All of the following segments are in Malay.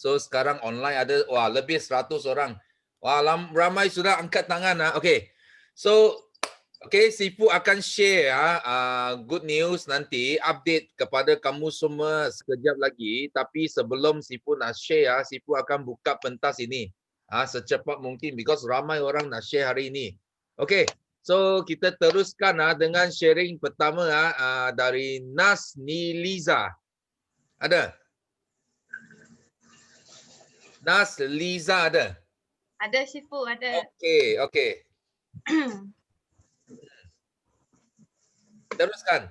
So sekarang online ada lebih 100 orang. Ramai sudah angkat tangan. Okay. So Sifu akan share good news nanti, update kepada kamu semua sekejap lagi. Tapi sebelum Sifu nak share, Sifu akan buka pentas ini secepat mungkin because ramai orang nak share hari ini. Okay, so kita teruskan dengan sharing pertama dari Nas Niliza. Ada? Nas Liza ada? Ada Sifu, ada. Okay. Teruskan.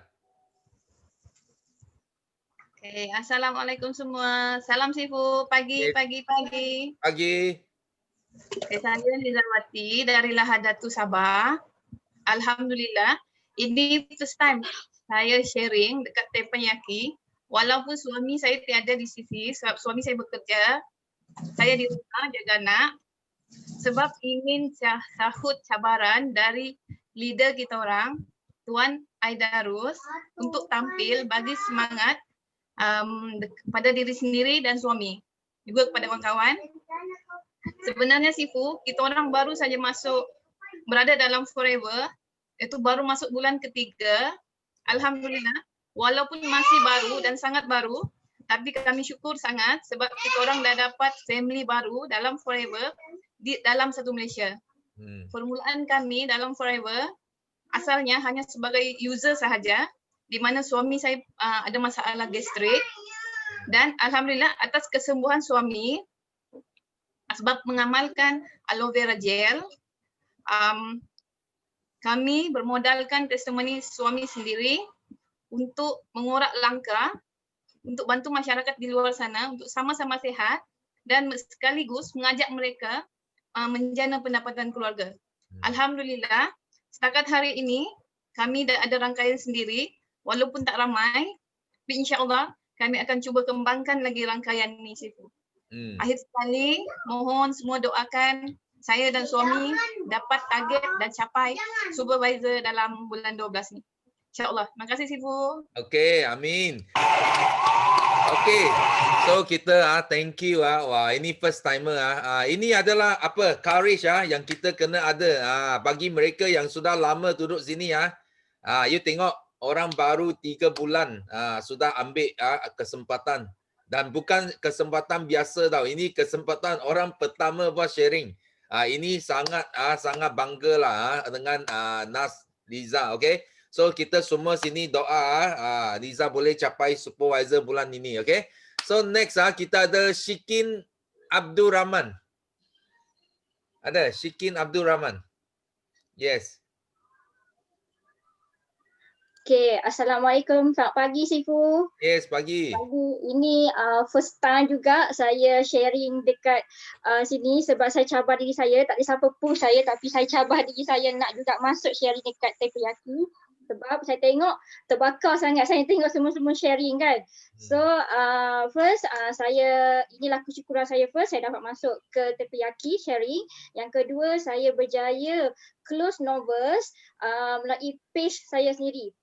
Okay, Assalamualaikum semua. Salam Sifu, pagi. Pagi. Okay, saya Lizawati dari Lahadatu Sabah. Alhamdulillah, ini first time saya sharing dekat Teppanyaki. Walaupun suami saya tiada di sini, sebab suami saya bekerja, saya di rumah jaga anak. Sebab ingin sahut cabaran dari leader kita orang, Tuan Aidarus, untuk tampil bagi semangat kepada diri sendiri dan suami. Juga kepada kawan-kawan. Sebenarnya Sifu, kita orang baru saja berada dalam Forever, itu baru masuk bulan ketiga. Alhamdulillah, walaupun masih baru dan sangat baru, tapi kami syukur sangat sebab kita orang dah dapat family baru dalam Forever di dalam satu Malaysia. Permulaan kami dalam Forever asalnya hanya sebagai user sahaja, di mana suami saya ada masalah gastrik, dan alhamdulillah atas kesembuhan suami sebab mengamalkan aloe vera gel, kami bermodalkan testimoni suami sendiri untuk mengorak langkah untuk bantu masyarakat di luar sana untuk sama-sama sehat dan sekaligus mengajak mereka menjana pendapatan keluarga. Alhamdulillah, setakat hari ini kami dah ada rangkaian sendiri, walaupun tak ramai, tapi insya-Allah kami akan cuba kembangkan lagi rangkaian ini, Sifu. Akhir sekali, mohon semua doakan saya dan suami dapat target dan capai supervisor dalam bulan 12 ni. InsyaAllah. Terima kasih, Sifu. Okay, amin. Okay, so kita thank you. Wah, ini first timer. Ini adalah courage yang kita kena ada. Bagi mereka yang sudah lama duduk sini. You tengok orang baru 3 bulan sudah ambil kesempatan. Dan bukan kesempatan biasa tau. Ini kesempatan orang pertama buat sharing. Ini sangat bangga lah dengan Nas Liza. Okay. So kita semua sini doa Liza boleh capai supervisor bulan ini. Okay. So next kita ada Shikin Abdul Rahman. Ada Shikin Abdul Rahman. Yes. Okay, Assalamualaikum. Selamat pagi, Sifu. Yes, pagi. Ini first time juga saya sharing dekat sini sebab saya cabar diri saya. Tak ada siapa push saya tapi saya cabar diri saya nak juga masuk sharing dekat Teppanyaki. Sebab saya tengok terbakar sangat saya tengok semua-semua sharing kan. So first inilah kesyukuran saya first saya dapat masuk ke Teppanyaki sharing. Yang kedua saya berjaya close novels melalui page saya sendiri.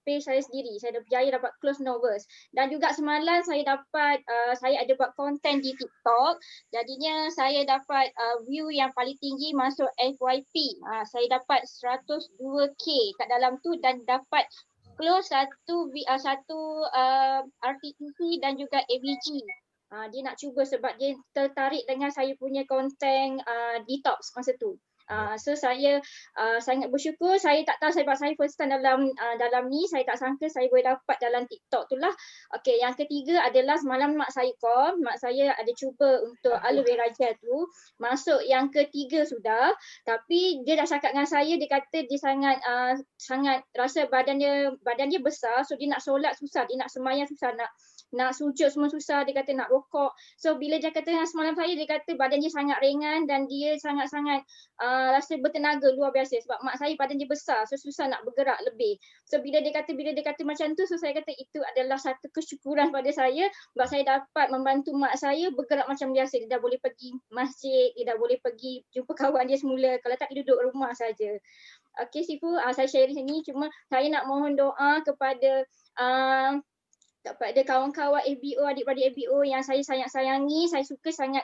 Saya dah berjaya dapat close novels. Dan juga semalam saya dapat saya ada buat konten di TikTok. Jadinya saya dapat view yang paling tinggi masuk FYP. Saya dapat 102k kat dalam tu dan dapat close satu RTTC dan juga ABG. Dia nak cuba sebab dia tertarik dengan saya punya konten detox masa tu. So saya sangat bersyukur. Saya tak tahu sebab saya first time dalam ni, saya tak sangka saya boleh dapat dalam TikTok tu lah. Okey, yang ketiga adalah semalam mak saya call, mak saya ada cuba untuk aloe vera gel tu, masuk yang ketiga sudah, tapi dia dah cakap dengan saya, dia kata dia sangat rasa badan dia besar, so dia nak solat susah, dia nak sembahyang susah, nak sujud semua susah, dia kata nak rokok. So bila dia kata dengan semalam saya, dia kata badan dia sangat ringan dan dia sangat-sangat rasa bertenaga luar biasa sebab mak saya badan dia besar, so susah nak bergerak lebih. So bila dia kata macam tu, so saya kata itu adalah satu kesyukuran pada saya sebab saya dapat membantu mak saya bergerak macam biasa. Dia dah boleh pergi masjid, dia dah boleh pergi jumpa kawan dia semula, kalau tak dia duduk rumah saja. Okey Sifu, saya share di sini, cuma saya nak mohon doa kepada kepada kawan-kawan FBO, adik-adik FBO yang saya sangat sayangi, saya suka sangat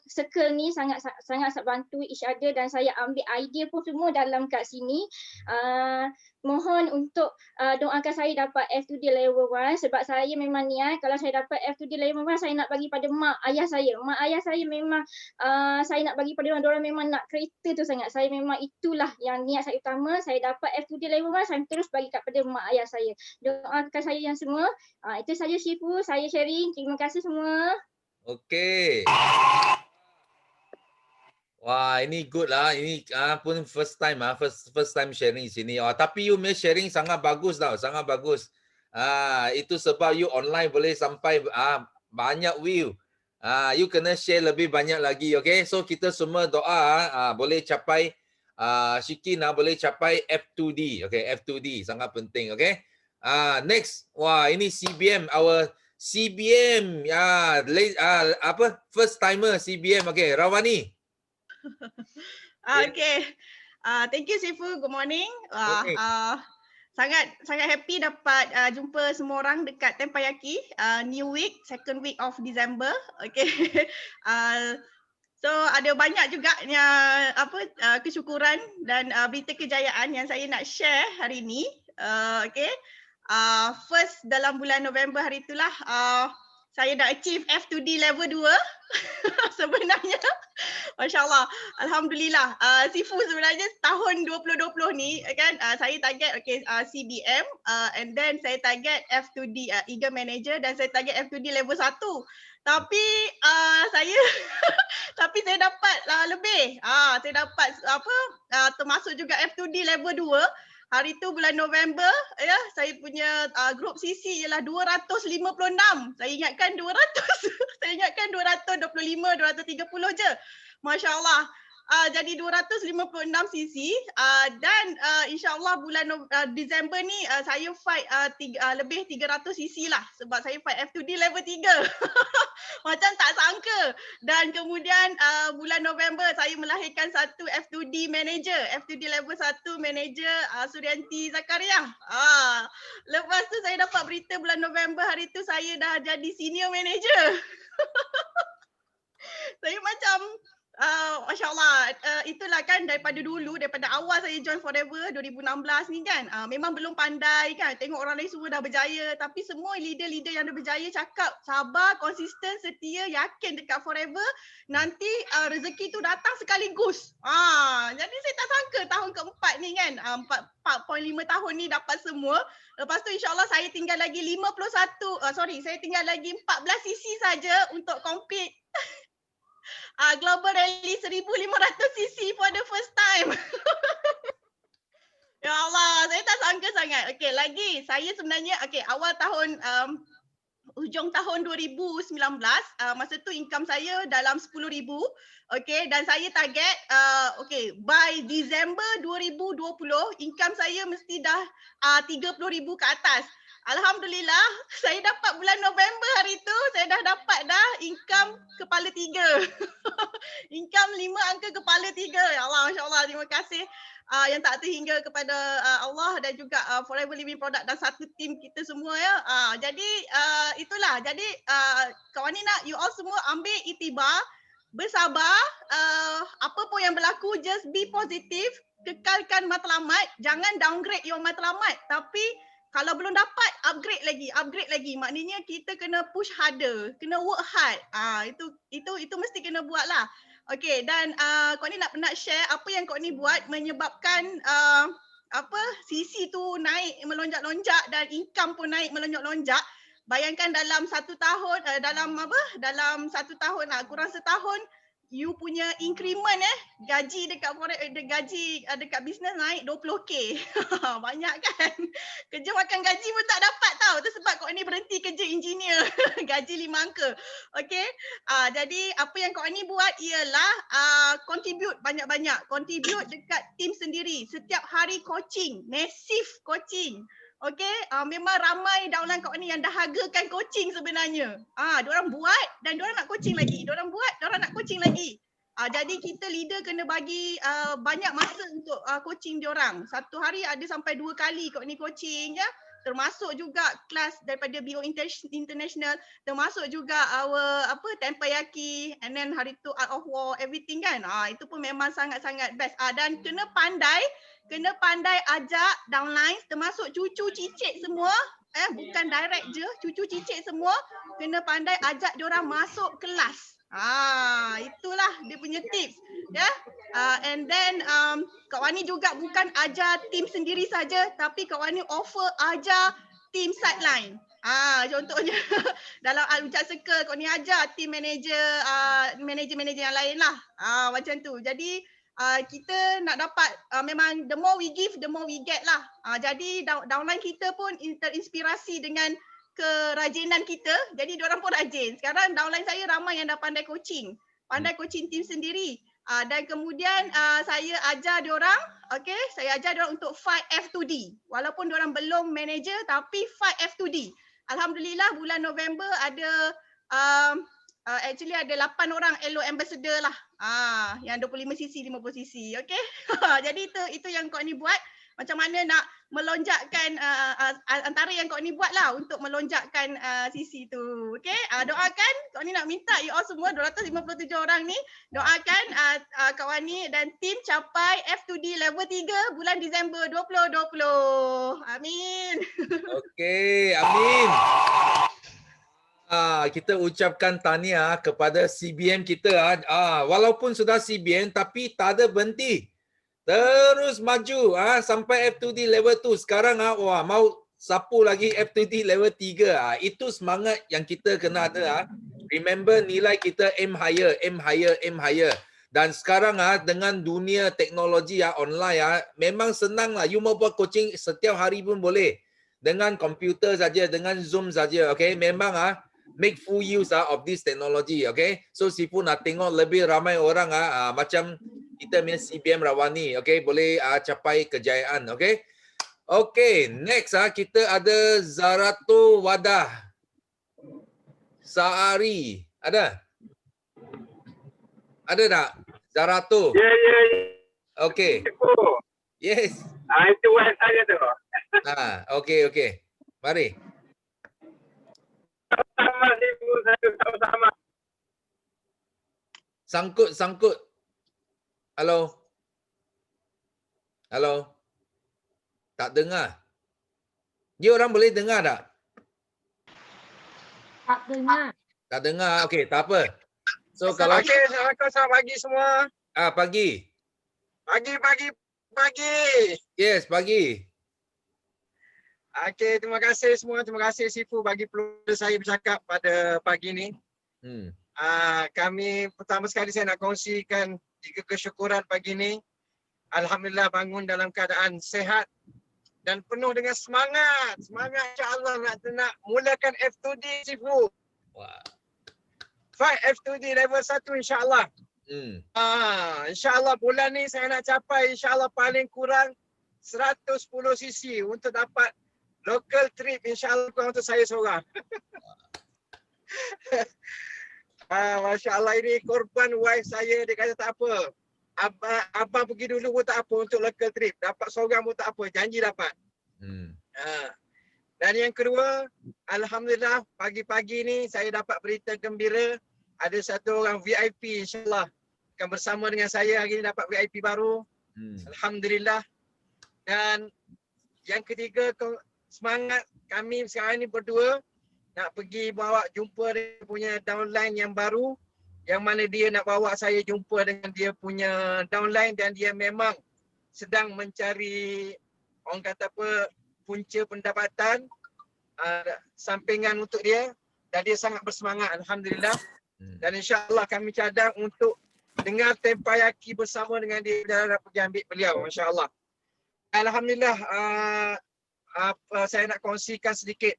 circle ni sangat bantu each other dan saya ambil idea pun semua dalam kat sini. Mohon untuk doakan saya dapat F2D level 1 sebab saya memang niat kalau saya dapat F2D level 1 saya nak bagi pada mak ayah saya. Mak ayah saya memang saya nak bagi pada orang memang nak kereta tu sangat. Saya memang itulah yang niat saya utama. Saya dapat F2D level 1 saya terus bagi kepada mak ayah saya. Doakan saya yang semua. Itu saja Syifu, saya sharing. Terima kasih semua. Okey. Wah, ini good lah. Ini pun first time first time sharing di sini. Tapi you punya sharing sangat bagus tau, sangat bagus. Itu sebab you online boleh sampai banyak view. You kena share lebih banyak lagi, okay? So kita semua doa boleh capai Shikin boleh capai F2D, okay? F2D sangat penting, okay? Next, wah ini CBM, our CBM, first timer CBM, okay? Rawani. Okay. Thank you Syifu. Good morning. Okay. Sangat happy dapat jumpa semua orang dekat Tempayaki. New week, second week of December. Okay. So ada banyak juga kesyukuran dan berita kejayaan yang saya nak share hari ini. Okay. First dalam bulan November hari itulah saya dah achieve F2D level 2 sebenarnya. Masya Allah. Alhamdulillah. Syifu sebenarnya tahun 2020 ni kan saya target CBM and then saya target F2D Eagle Manager dan saya target F2D level 1. Tapi saya dapat lebih. Saya dapat termasuk juga F2D level 2. Hari tu bulan November ya, saya punya group CC ialah 256. Saya ingatkan 200. Saya ingatkan 225, 230 je. Masya-Allah. Jadi 256 CC dan insya-Allah bulan Disember ni saya fight lebih 300 CC lah sebab saya fight F2D level 3. Macam tak sangka. Dan kemudian bulan November saya melahirkan satu F2D manager, F2D level 1 manager Suryanti Zakaria. Lepas tu saya dapat berita bulan November hari tu saya dah jadi senior manager. Saya macam Masya Allah, itulah kan daripada dulu, daripada awal saya join Forever 2016 ni kan, memang belum pandai kan, tengok orang lain semua dah berjaya, tapi semua leader-leader yang dah berjaya cakap sabar, konsisten, setia, yakin dekat Forever, nanti rezeki tu datang sekaligus. Jadi saya tak sangka tahun keempat ni kan, 4.5 tahun ni dapat semua. Lepas tu insyaAllah saya tinggal lagi saya tinggal lagi 14 CC saja untuk compete Global Rally 1,500 cc for the first time. Ya Allah, saya tak sangka sangat. Okey, lagi saya sebenarnya awal tahun hujung tahun 2019 masa tu income saya dalam 10,000. Okey, dan saya target by Disember 2020 income saya mesti dah 30,000 ke atas. Alhamdulillah, saya dapat bulan November hari tu, saya dah dapat income kepala 3. Income 5 angka kepala 3. Ya Allah, Masya Allah, terima kasih yang tak terhingga kepada Allah dan juga Forever Living Product dan satu tim kita semua ya. Jadi itulah, jadi kawan Nina, you all semua ambil iktibar, bersabar, apa pun yang berlaku, just be positive, kekalkan matlamat, jangan downgrade your matlamat, tapi kalau belum dapat, upgrade lagi. Maknanya kita kena push harder, kena work hard. Itu mesti kena buat lah. Okay, dan kau ni nak share apa yang kau ni buat menyebabkan CC tu naik melonjak-lonjak dan income pun naik melonjak-lonjak. Bayangkan dalam satu tahun, dalam satu tahun kurang setahun, you punya increment gaji dekat bisnes naik 20k. Banyak kan? Kerja makan gaji pun tak dapat tau. Itu sebab kau ni berhenti kerja engineer. Gaji 5 angka. Okey. Jadi apa yang kau ni buat ialah contribute banyak-banyak. Contribute dekat tim sendiri. Setiap hari coaching, massive coaching. Okey, memang ramai downline kau ni yang dah hargakan coaching sebenarnya. Diorang buat dan diorang nak coaching lagi. Diorang buat, diorang nak coaching lagi. Jadi kita leader kena bagi banyak masa untuk coaching diorang. Satu hari ada sampai 2 kali kau ni coaching ya. termasuk juga kelas daripada BO International, termasuk juga our Tempayaki, and then hari tu Art of War, everything kan. Itu pun memang sangat-sangat best. Dan kena pandai ajak downlines, termasuk cucu cicit semua, bukan direct je, cucu cicit semua kena pandai ajak diorang masuk kelas. Itulah dia punya tips, ya. And then Kak Wani juga bukan ajar tim sendiri saja, tapi Kak Wani offer ajar tim sideline. Contohnya dalam Al-Ujak Circle Kak Wani ajar tim manager yang lain lah. Macam tu. Jadi kita nak dapat memang the more we give, the more we get lah. Jadi downline kita pun terinspirasi dengan kerajinan kita, jadi diorang pun rajin. Sekarang downline saya ramai yang dah pandai coaching tim sendiri. Dan kemudian saya ajar diorang, saya ajar diorang untuk fight F2D. Walaupun diorang belum manager tapi fight F2D. Alhamdulillah bulan November ada actually ada 8 orang LO ambassador lah. Yang 25cc, 50cc. Okay. Jadi itu yang Kak Ni buat. Macam mana nak melonjakkan antara yang Kak Ni buat lah untuk melonjakkan sisi tu. Okay. Doakan Kak Ni nak minta you all semua 257 orang ni doakan Kak Wani dan tim capai F2D level 3 bulan Disember 2020. Amin. Okey, amin. Kita ucapkan tahniah kepada CBM kita. Walaupun sudah CBM tapi tak ada berhenti. Terus maju sampai F2D level 2. Sekarang mau sapu lagi F2D level 3. Itu semangat yang kita kena ada. Remember nilai kita aim higher, aim higher, aim higher. Dan sekarang dengan dunia teknologi online memang senang lah. You mau buat coaching setiap hari pun boleh. Dengan komputer saja, dengan Zoom saja. Okay, memang make full use of this technology. Okay, so Sifu nak tengok lebih ramai orang macam kita punya CBM Rawani, okay, boleh capai kejayaan, okay. Okay, next kita ada Zarato Wadah Saari. Ada? Ada tak? Zarato? Ya. Okay. Yes. Itu wife saya tu. Okay. Mari. Sama ibu saya sama. Sangkut. Halo. Tak dengar. Dia orang boleh dengar tak? Tak dengar. Okey, tak apa. So kalau Assalamualaikum, selamat pagi semua. Pagi. Pagi. Yes, pagi. Okey, terima kasih semua. Terima kasih Sifu bagi peluang saya bercakap pada pagi ni. Kami pertama sekali saya nak kongsikan 3 kesyukuran pagi ni. Alhamdulillah bangun dalam keadaan sehat dan penuh dengan semangat. Semangat insya-Allah nak mulakan F2D Sifu. Wah. Fight F2D level 1 insya-Allah. InsyaAllah bulan ni saya nak capai insyaAllah paling kurang 110cc untuk dapat local trip insyaAllah untuk saya seorang. Masya Allah ini korban wife saya, dia kata tak apa. Abang pergi dulu pun tak apa untuk local trip. Dapat seorang pun tak apa, janji dapat. Dan yang kedua, Alhamdulillah pagi-pagi ni saya dapat berita gembira. Ada satu orang VIP insyaAllah akan bersama dengan saya hari ni dapat VIP baru. Alhamdulillah. Dan yang ketiga, semangat kami sekarang ni berdua nak pergi bawa jumpa dia punya downline yang baru, yang mana dia nak bawa saya jumpa dengan dia punya downline dan dia memang sedang mencari orang kata apa punca pendapatan sampingan untuk dia dan dia sangat bersemangat alhamdulillah. Dan insya-Allah kami cadang untuk dengar Tempayaki bersama dengan dia dan nak pergi ambil beliau insya-Allah. Alhamdulillah saya nak kongsikan sedikit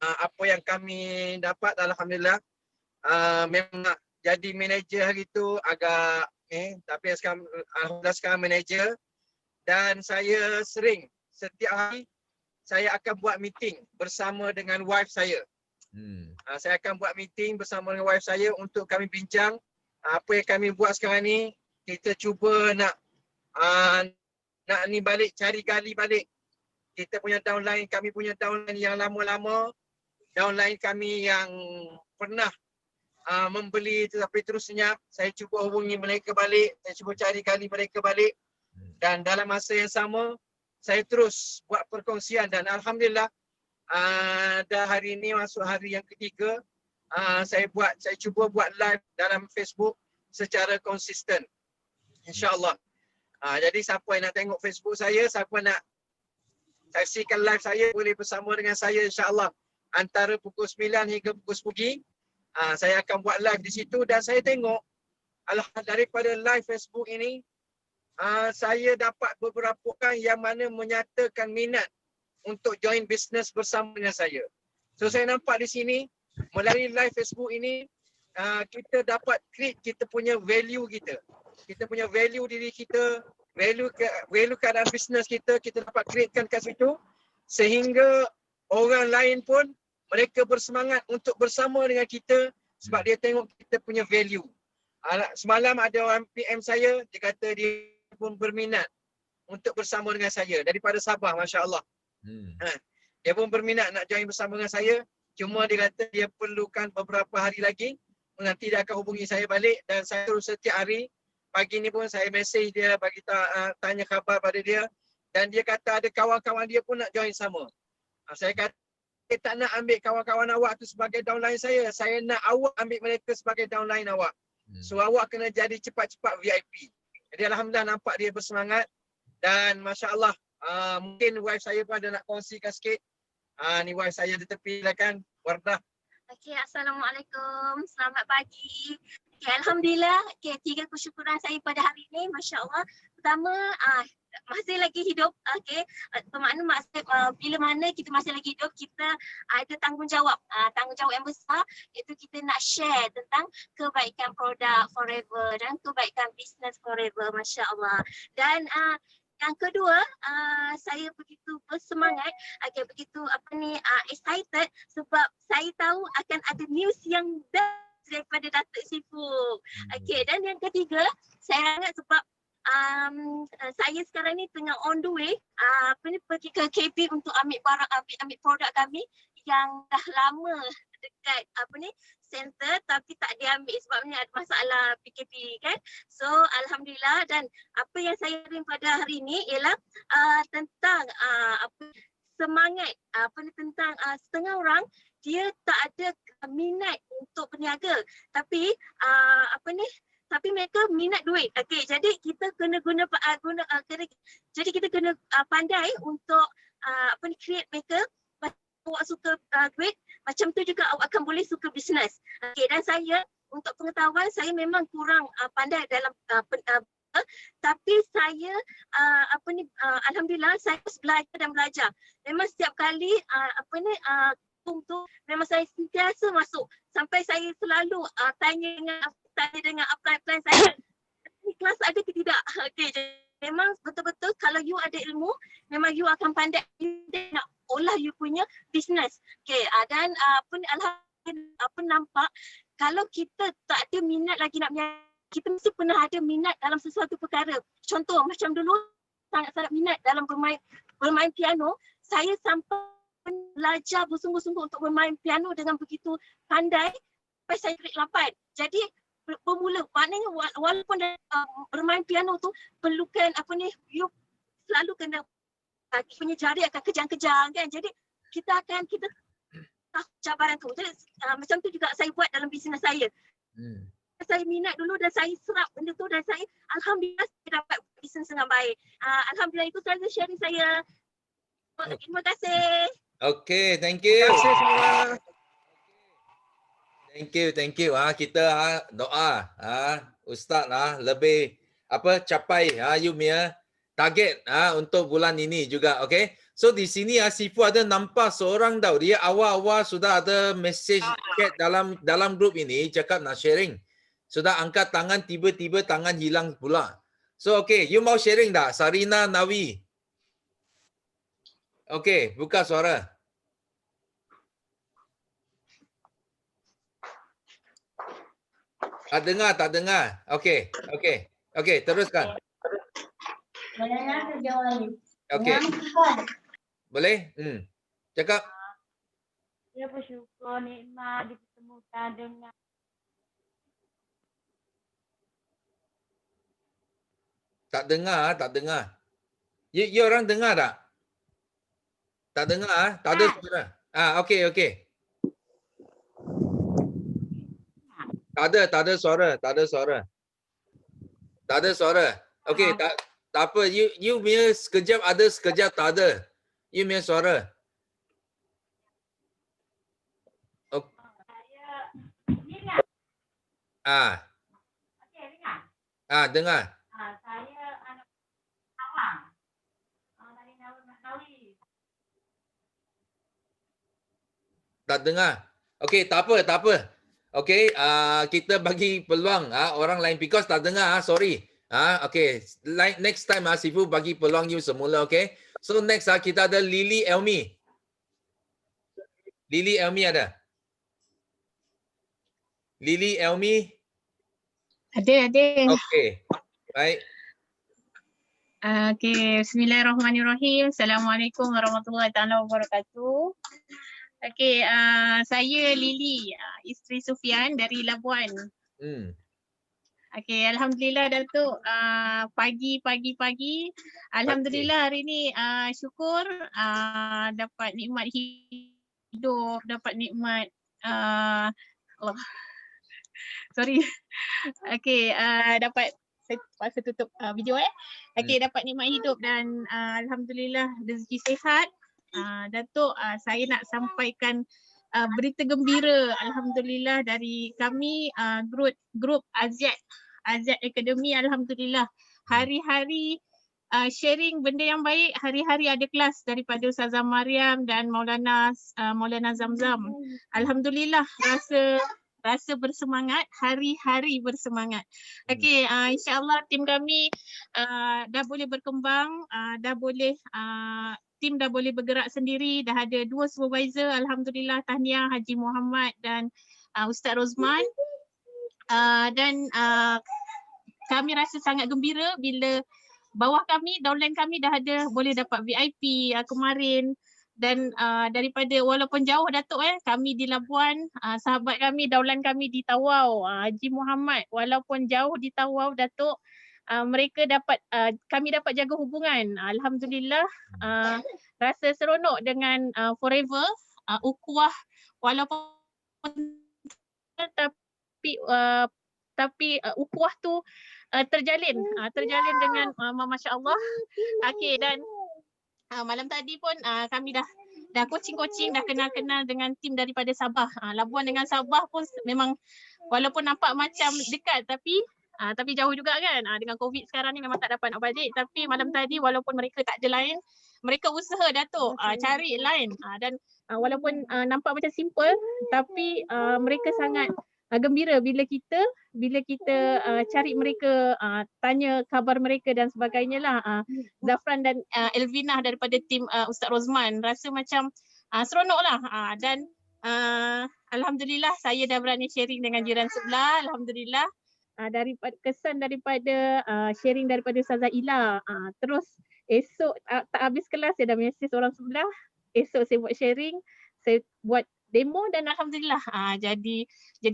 apa yang kami dapat alhamdulillah. Memang jadi manager hari tu agak tapi sekarang alhamdulillah sekarang manager dan saya sering setiap hari saya akan buat meeting bersama dengan wife saya. Saya akan buat meeting bersama dengan wife saya untuk kami bincang apa yang kami buat sekarang ni. Kita cuba nak ni balik, cari gali balik kita punya downline, kami punya downline yang lama-lama, downline kami yang pernah membeli tetapi terus senyap. Saya cuba hubungi mereka balik, saya cuba cari kali mereka balik, dan dalam masa yang sama saya terus buat perkongsian dan alhamdulillah dah hari ini masuk hari yang ketiga, saya cuba buat live dalam Facebook secara konsisten, insyaAllah. Jadi siapa yang nak tengok Facebook saya, siapa nak saksikan live saya, boleh bersama dengan saya insyaAllah antara pukul 9 hingga pukul 10 pagi. Saya akan buat live di situ dan saya tengok alhamdulillah daripada live Facebook ini saya dapat beberapa orang yang mana menyatakan minat untuk join bisnes bersama dengan saya. So saya nampak di sini melalui live Facebook ini kita dapat create kita punya value kita. Kita punya value diri kita, value keadaan bisnes kita dapat createkan kat situ sehingga orang lain pun mereka bersemangat untuk bersama dengan kita sebab dia tengok kita punya value. Semalam ada orang PM saya, dia kata dia pun berminat untuk bersama dengan saya daripada Sabah, Masya Allah. Dia pun berminat nak join bersama dengan saya, cuma dia kata dia perlukan beberapa hari lagi, nanti dia akan hubungi saya balik dan saya terus setiap hari. Pagi ni pun saya mesej dia, bagi tanya khabar pada dia dan dia kata ada kawan-kawan dia pun nak join sama. Saya kata saya tak nak ambil kawan-kawan awak tu sebagai downline saya nak awak ambil mereka sebagai downline awak. So awak kena jadi cepat-cepat VIP. Jadi alhamdulillah nampak dia bersemangat dan Masya Allah mungkin wife saya pun ada nak kongsikan sikit. Ni wife saya di tepi lah kan, Wardah. Okey, Assalamualaikum. Selamat pagi. Okey, alhamdulillah. Okey, 3 kesyukuran saya pada hari ini, Masya-Allah. Pertama, masih lagi hidup. Okey, bermakna maksud bila mana kita masih lagi hidup, kita ada tanggungjawab. Tanggungjawab yang besar iaitu kita nak share tentang kebaikan produk Forever dan kebaikan bisnes Forever, Masya-Allah. Dan yang kedua, saya begitu bersemangat, begitu excited sebab saya tahu akan ada news yang best daripada Datuk Sifu. Okey, dan yang ketiga, saya ingat sebab saya sekarang ni tengah on the way pergi ke KB untuk ambil barang, ambil produk kami yang dah lama dekat center tapi tak diambil sebabnya ada masalah PKP kan. So alhamdulillah, dan apa yang saya ring pada hari ini ialah tentang semangat tentang setengah orang dia tak ada minat untuk berniaga tapi tapi mereka minat duit. Okey, jadi kita kena jadi kita kena pandai untuk create mereka. Awak suka duit, macam tu juga awak akan boleh suka bisnes. Okey, dan saya untuk pengetahuan saya memang kurang pandai dalam tapi saya alhamdulillah saya terus belajar dan belajar. Memang setiap kali tu memang saya sentiasa masuk sampai saya selalu tanya dengan upline saya ni kelas ada ke tidak. Okey, memang betul-betul kalau you ada ilmu memang you akan pandai nak olah you punya bisnes. Okey, dan alhamdulillah nampak kalau kita tak ada minat lagi nak berniaga, kita mesti pernah ada minat dalam sesuatu perkara. Contoh macam dulu sangat-sangat minat dalam bermain piano, saya sampai belajar bersungguh-sungguh untuk bermain piano dengan begitu pandai sampai saya grade 8. Jadi bermula, maknanya walaupun bermain piano tu perlukan you selalu kena punya jari akan kejang-kejang kan. Jadi kita tahu cabaran tu. Jadi macam tu juga saya buat dalam bisnes saya. Saya minat dulu dan saya serap benda tu dan saya alhamdulillah saya dapat bisnes dengan baik. Alhamdulillah itu sahaja sharing saya. Terima kasih. Okay, thank you. Terima kasih semua. Thank you. Kita doa Ustaz lebih capai you punya target untuk bulan ini juga. Okay. So di sini Sifu ada nampak seorang tau, dia awal-awal sudah ada message chat dalam grup ini cakap nak sharing. Sudah angkat tangan, tiba-tiba tangan hilang pula. So okay, you mau sharing tak? Sarina Nawi. Okay, buka suara. Tak dengar. Okay, teruskan. Okay. Boleh? Cakap. Saya bersyukur nikmat dipertemukan dengan Tak dengar, tak dengar. You orang dengar tak? Tak dengar, tak ada suara. Okey, okey. Tak ada suara, tak ada suara. Tak ada suara. Okey, tak apa. You punya sekejap ada, sekejap tak ada. You punya suara. saya dengar. Okey, dengar. Dengar. Saya anak awang. Dari Nawi. Tak dengar. Okey, tak apa. Okey, kita bagi peluang orang lain because tak dengar, sorry. Okey, next time Sifu bagi peluang you semula, okey. So next kita ada Lily Elmi. Lily Elmi ada? Lily Elmi? Ada. Okey. Baik. Okey, bismillahirrahmanirrahim. Assalamualaikum warahmatullahi taala wabarakatuh. Okey, saya Lily, isteri Sufian dari Labuan. Okey, alhamdulillah Datuk, pagi. Alhamdulillah hari ni syukur dapat nikmat hidup, dapat nikmat Allah. Sorry. Okey, dapat saya tutup video Okey, dapat nikmat hidup dan alhamdulillah rezeki sihat. Datuk, saya nak sampaikan berita gembira alhamdulillah dari kami grup Aziat Academy. Alhamdulillah hari-hari sharing benda yang baik, hari-hari ada kelas daripada Ustazah Mariam dan Maulana Zamzam. Alhamdulillah rasa bersemangat, hari-hari bersemangat. Okey, insya-Allah tim kami dah boleh berkembang, tim dah boleh bergerak sendiri, dah ada 2 supervisor. Alhamdulillah, tahniah Haji Muhammad dan Ustaz Rozman. Dan kami rasa sangat gembira bila bawah kami, downline kami dah ada boleh dapat VIP kemarin. Dan daripada walaupun jauh Datuk kami di Labuan, sahabat kami, downline kami di Tawau, Haji Muhammad, walaupun jauh di Tawau Datuk, mereka dapat kami dapat jaga hubungan. Alhamdulillah, rasa seronok dengan Forever, ukhuwah walaupun tapi ukhuwah tu terjalin dengan masya-Allah. Okey, dan malam tadi pun kami dah coaching, dah kenal dengan tim daripada Sabah. Labuan dengan Sabah pun memang walaupun nampak macam dekat tapi jauh juga kan. Dengan COVID sekarang ni memang tak dapat nak balik. Tapi malam tadi walaupun mereka tak ada line, mereka usaha Datuk cari line. Dan walaupun nampak macam simple tapi mereka sangat gembira bila kita cari mereka, tanya khabar mereka dan sebagainya lah. Zafran dan Elvina daripada tim Ustaz Rozman rasa macam seronok lah. Dan alhamdulillah saya dah berani sharing dengan jiran sebelah. Alhamdulillah. Daripada kesan daripada sharing daripada Ustazah Ila. Terus esok tak habis kelas saya dah message orang sebelah. Esok saya buat sharing, saya buat demo dan alhamdulillah jadi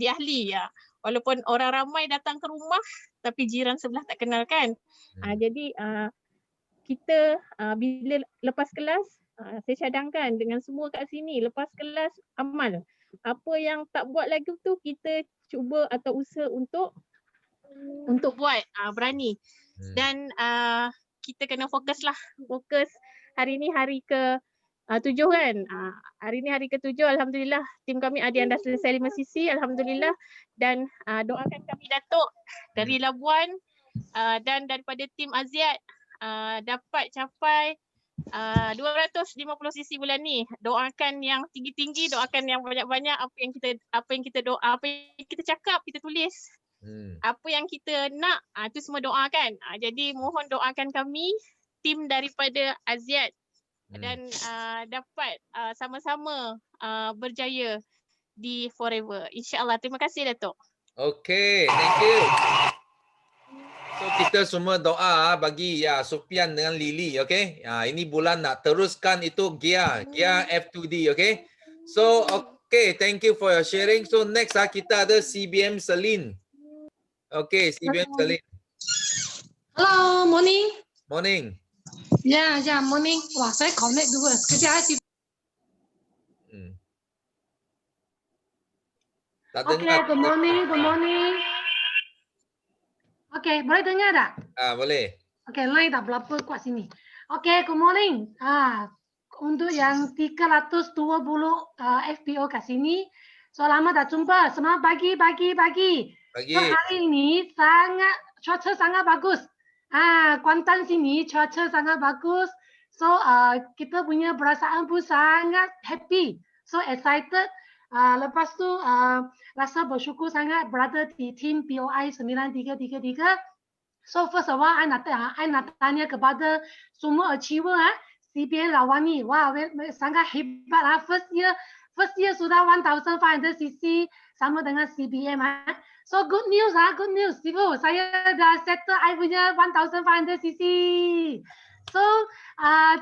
ahli ya. Walaupun orang ramai datang ke rumah tapi jiran sebelah tak kenal kan. Jadi kita bila lepas kelas saya cadangkan dengan semua kat sini, lepas kelas amal. Apa yang tak buat lagi tu kita cuba atau usaha untuk buat, berani. Dan kita kena fokus hari ni hari ke 7 kan. Hari ni hari ke-7, alhamdulillah tim kami ada yang dah selesai 5 sisi, alhamdulillah. Dan doakan kami Datuk dari Labuan dan daripada tim Aziat dapat capai 250 sisi bulan ni. Doakan yang tinggi-tinggi, doakan yang banyak-banyak. Apa yang kita cakap, kita tulis. Apa yang kita nak, itu semua doakan. Jadi mohon doakan kami, tim daripada Aziat dan dapat sama-sama berjaya di Forever. InsyaAllah. Terima kasih Datuk. Okay, thank you. So kita semua doa bagi ya Sufian dengan Lily, okay? Ini bulan nak teruskan itu Gia F2D, okay? So, okay, thank you for your sharing. So next kita ada CBM Celine. Okay, CBM Celine. Hello, morning. Morning. Ya, morning. Wah, saya connect dulu. Kejap. Tak Okay, dengar. good morning. Okay, boleh dengar tak? Boleh. Okay, line tak berapa kuat sini. Okay, good morning. Untuk yang 320 FPO kat sini, so lama tak jumpa. Semangat pagi. So hari ini cuaca sangat bagus. Kuantan sini cuaca sangat bagus. So kita punya perasaan pun sangat happy. So excited. Lepas tu rasa bersyukur sangat berada di tim POI 9333. So first of all, I nak tanya kepada semua achiever CBM Rawani. Wah, sangat hebat lah. First year sudah 1500cc sama dengan CBM. So good news Sibu. Saya dah settle I punya 1500cc. So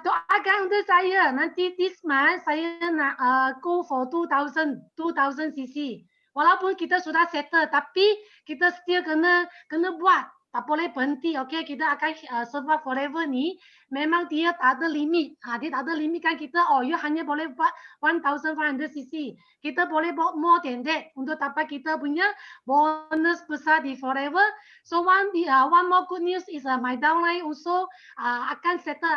doakan untuk saya nanti this month saya nak go for 2000cc. Walaupun kita sudah settle tapi kita still kena buat. Tak boleh berhenti, okay? Kita akan survive forever ni. Memang dia tak ada limit. Dia tak ada limit kan kita, you hanya boleh buat 1500cc. Kita boleh buat more than that untuk dapat kita punya bonus besar di forever. So one more good news is my downline also akan settle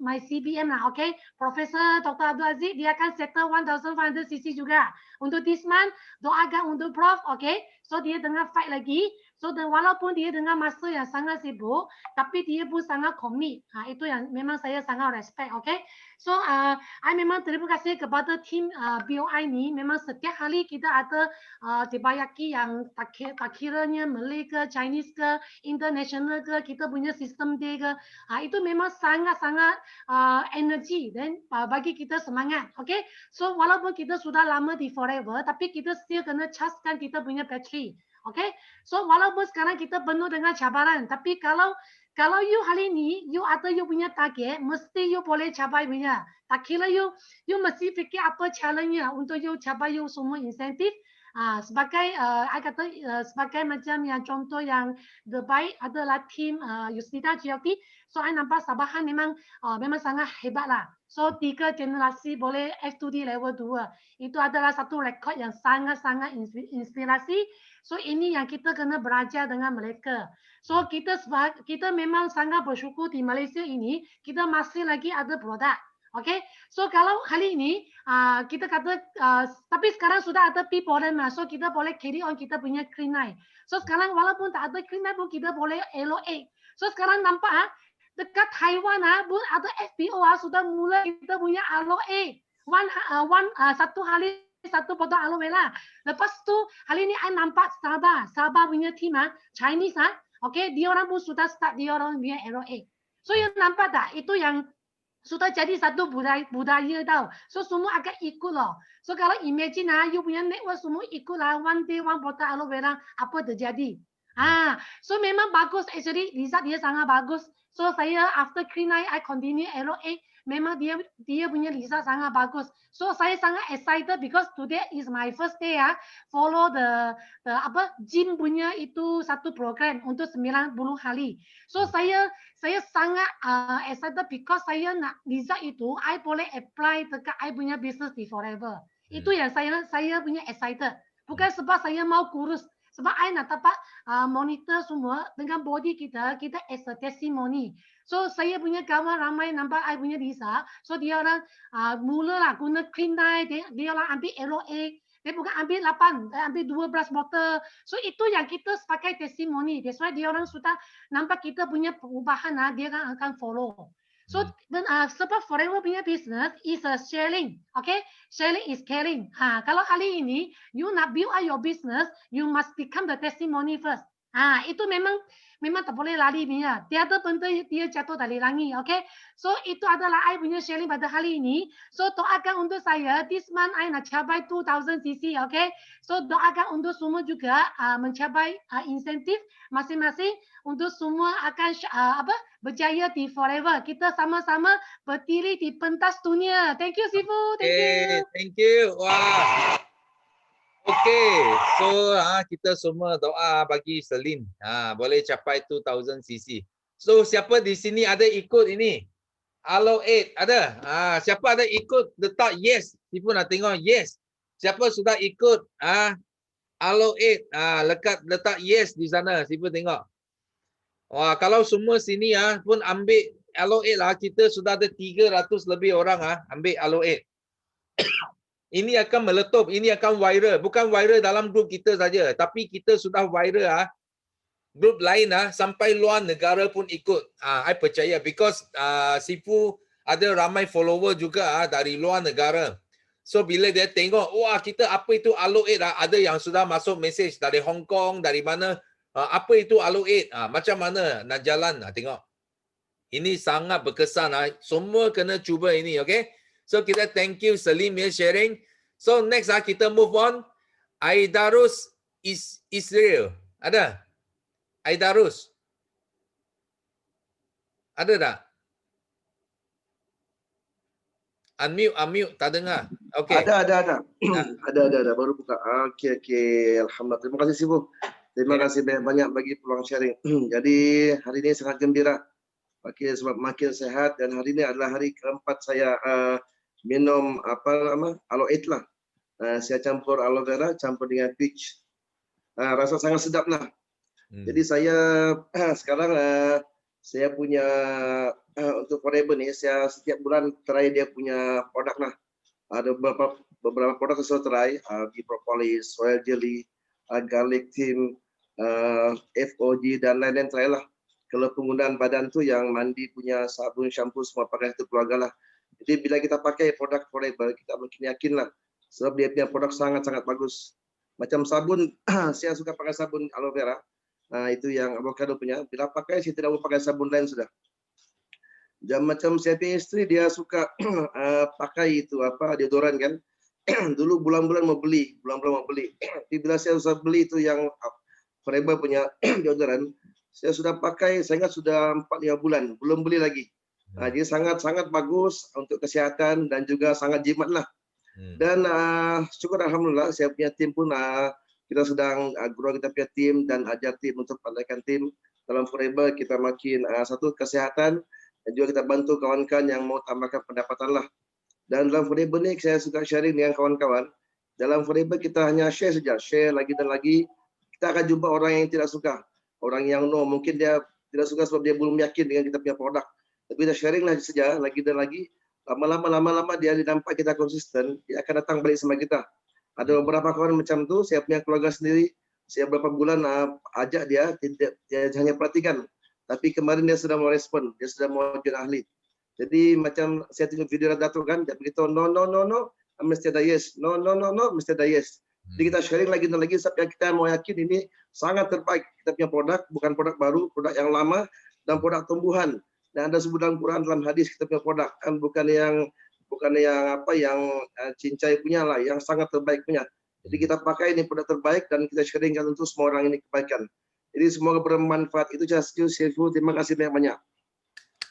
my CBM lah, okay? Profesor Dr. Abdul Aziz, dia akan settle 1500cc juga. Untuk this month, doakan untuk Prof, okay? So dia tengah fight lagi. So walaupun dia dengan masa yang sangat sibuk, tapi dia pun sangat komit. Itu yang memang saya sangat respect, okay? So I memang terima kasih kepada tim BOI ni. Memang setiap hari kita ada dibayaki yang tak kiranya Malay ke, Chinese ke, international ke, kita punya sistem day ke. Itu memang sangat-sangat energi dan bagi kita semangat, okay? So walaupun kita sudah lama di forever, tapi kita still kena chargekan kita punya battery. Okay, so walaupun sekarang kita penuh dengan cabaran, tapi kalau you hari ni you ada you punya target, mesti you boleh capai punya. Tak kira you mesti fikir apa challenge-nya untuk you capai you semua insentif. Sebagai sebagai macam yang contoh yang terbaik adalah tim Yusnita GLT. So I nampak Sabahan memang sangat hebat lah. So 3 generasi boleh F2D level 2. Itu adalah satu rekod yang sangat-sangat inspirasi. So ini yang kita kena belajar dengan mereka. So kita memang sangat bersyukur di Malaysia ini kita masih lagi ada produk. Okay, so kalau hari ini kita kata, tapi sekarang sudah ada P-Polen lah, so kita boleh carry on kita punya Clean Night. So sekarang walaupun tak ada Clean Night pun kita boleh LO8. So sekarang nampak dekat Taiwan pun ada FPO sudah mulai kita punya LO8. Satu hari satu botol aloe vera. Lepas tu hari ni I nampak Sabah punya team Chinese okay, dia orang pun sudah start dia orang punya LO8. So you nampak tak? Itu yang sudah jadi satu budaya tau. So semua akan ikut loh. So kalau imagine you punya network semua ikut lah. One day one botol aloe vera apa terjadi. So memang bagus actually. Result dia sangat bagus. So saya after Clean Night I continue LO8. Memang dia punya result sangat bagus. So saya sangat excited because today is my first day follow the gym punya itu satu program untuk 90 hari. So saya sangat excited because saya nak result itu I boleh apply dekat I punya business di forever. Itu yang saya punya excited. Bukan sebab saya mau kurus. Sebab I nak dapat monitor semua dengan body kita as a testimony. So saya punya kawan ramai nampak I punya result. So dia orang mulalah guna Clean Night, dia orang ambil LO8. Dia bukan ambil 8, dia ambil 12 botol. So itu yang kita sebagai testimoni. That's why dia orang sudah nampak kita punya perubahan, dia akan follow. So sebab forever punya business is a sharing, okay? Sharing is caring. Kalau hari ini you nak build up your business, you must become the testimony first. Itu memang tak boleh lari ni ya. Tiada benda dia jatuh dari langit, okay? So itu adalah I punya sharing pada hari ini. So doakan untuk saya this month I nak capai 2000 cc, okay? So doakan untuk semua juga mencapai insentif masing-masing untuk semua akan berjaya di forever. Kita sama-sama berdiri di pentas dunia. Thank you Sifu, thank you. Thank you. Wah. Okay, so kita semua doa bagi Selin. Boleh capai 2000 cc. So siapa di sini ada ikut ini? Alo 8 ada? Siapa ada ikut letak yes? Siapa nak tengok yes. Siapa sudah ikut? Alo 8 letak yes di sana. Siapa tengok? Wah, kalau semua sini pun ambil Alo 8 lah, kita sudah ada 300 lebih orang ambil Alo 8. Ini akan meletup, ini akan viral. Bukan viral dalam grup kita saja, tapi kita sudah viral grup lain sampai luar negara pun ikut. I percaya because Sifu ada ramai follower juga dari luar negara. So bila dia tengok, wah kita apa itu Alo 8 ada yang sudah masuk message dari Hong Kong, dari mana, apa itu Alo 8, macam mana nak jalan, tengok. Ini sangat berkesan. Semua kena cuba ini, okay? So kita thank you Salim ya sharing. So next kita move on. Aidarus Israel. Ada? Aidarus. Ada tak? Unmute, tak dengar. Okay. Ada. Ada. Baru buka. Okey. Alhamdulillah. Terima kasih Sifu. Terima kasih banyak bagi peluang sharing. Jadi hari ini sangat gembira. Sebab makin sehat dan hari ini adalah hari keempat saya minum Alo 8 lah. Saya campur aloe vera campur dengan peach. Rasa sangat sedap lah. Jadi saya sekarang saya punya untuk forever ni saya setiap bulan try dia punya produk lah. Ada beberapa produk saya try, di propolis, soil jelly, garlic tea, FOG dan lain-lain try lah. Kalau penggunaan badan tu yang mandi punya sabun, shampoo semua pakai itu keluarga lah. Jadi bila kita pakai produk forever, kita makin yakin lah. Sebab dia punya produk sangat-sangat bagus. Macam sabun, saya suka pakai sabun aloe vera. Itu yang avocado punya. Bila pakai, saya tidak mau pakai sabun lain sudah. Dan macam saya punya isteri, dia suka pakai itu deodoran kan. Dulu bulan-bulan mau beli. Tapi bila saya usah beli itu yang forever punya deodoran, saya sudah pakai, saya ingat sudah 4-5 bulan, belum beli lagi. Jadi sangat-sangat bagus untuk kesihatan dan juga sangat jimat lah. Dan syukur Alhamdulillah, saya punya tim pun kita sedang grow kita punya tim dan ajar tim untuk pandaikan tim. Dalam forever kita makin satu kesehatan dan juga kita bantu kawan-kawan yang mau tambahkan pendapatan lah. Dan dalam forever ni saya suka sharing dengan kawan-kawan. Dalam forever kita hanya share saja, share lagi dan lagi. Kita akan jumpa orang yang tidak suka. Orang yang mungkin dia tidak suka sebab dia belum yakin dengan kita punya produk. Tapi kita sharing lah saja, lagi dan lagi. Lama-lama dia nampak kita konsisten, dia akan datang balik sama kita. Ada beberapa kawan macam tu, saya punya keluarga sendiri, saya beberapa bulan ajak dia hanya perhatikan. Tapi kemarin dia sudah mau respon, dia sudah mau jadi ahli. Jadi macam saya tengok video Datuk kan, dia beritahu no, mesti ada yes. No, mesti ada yes. Jadi kita sharing lagi dan lagi sampai kita mau yakin ini sangat terbaik. Kita punya produk, bukan produk baru, produk yang lama dan produk tumbuhan. Dan ada sebut dalam Quran dalam hadis kita punya produk kan bukan yang cincai punya lah, yang sangat terbaik punya. Jadi kita pakai ini produk terbaik dan kita sharingkan untuk semua orang ini kebaikan. Jadi semoga bermanfaat. Itu saja Sifu. Terima kasih banyak-banyak.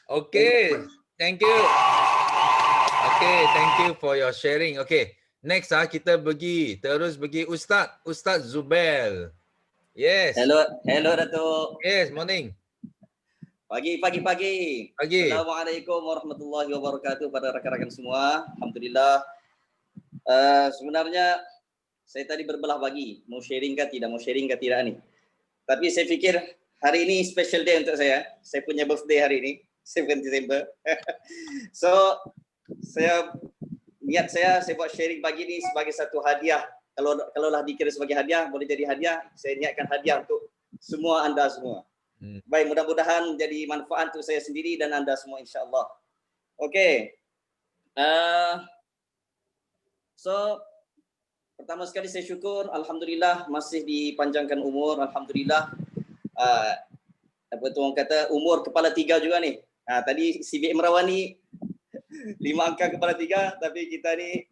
Okay, thank you. Okay, thank you for your sharing. Okay. Next kita terus pergi Ustaz Zubel. Yes. Hello Datuk. Yes, morning. Pagi. Assalamualaikum warahmatullahi wabarakatuh pada rakan-rakan semua. Alhamdulillah. Sebenarnya saya tadi berbelah bagi mau sharing ke tidak ni. Tapi saya fikir hari ini special day untuk saya. Saya punya birthday hari ini, 7 Desember. So niat saya buat sharing pagi ni sebagai satu hadiah. Kalaulah dikira sebagai hadiah, boleh jadi hadiah. Saya niatkan hadiah untuk semua anda semua. Baik, mudah-mudahan jadi manfaat untuk saya sendiri dan anda semua insya-Allah. Okey. So pertama sekali saya syukur alhamdulillah masih dipanjangkan umur, alhamdulillah. Apa tu orang kata umur kepala 3 juga ni. Tadi CBM Merawani 5 angka kepala 3, tapi kita ni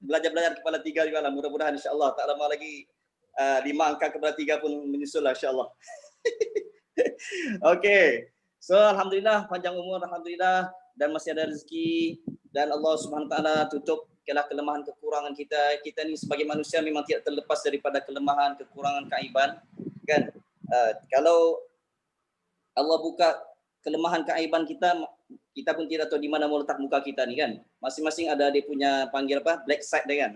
belajar kepala 3 juga lah. Mudah-mudahan insya-Allah tak lama lagi 5 angka kepala 3 pun menyusul lah insya-Allah. Okey. So alhamdulillah panjang umur, alhamdulillah, dan masih ada rezeki, dan Allah Subhanahu taala tutup kelemahan kekurangan kita. Kita ni sebagai manusia memang tidak terlepas daripada kelemahan, kekurangan, keaiban, kan? Kalau Allah buka kelemahan keaiban kita, kita pun tidak tahu di mana mau letak muka kita ni, kan. Masing-masing ada dia punya panggil apa, black side dia, kan.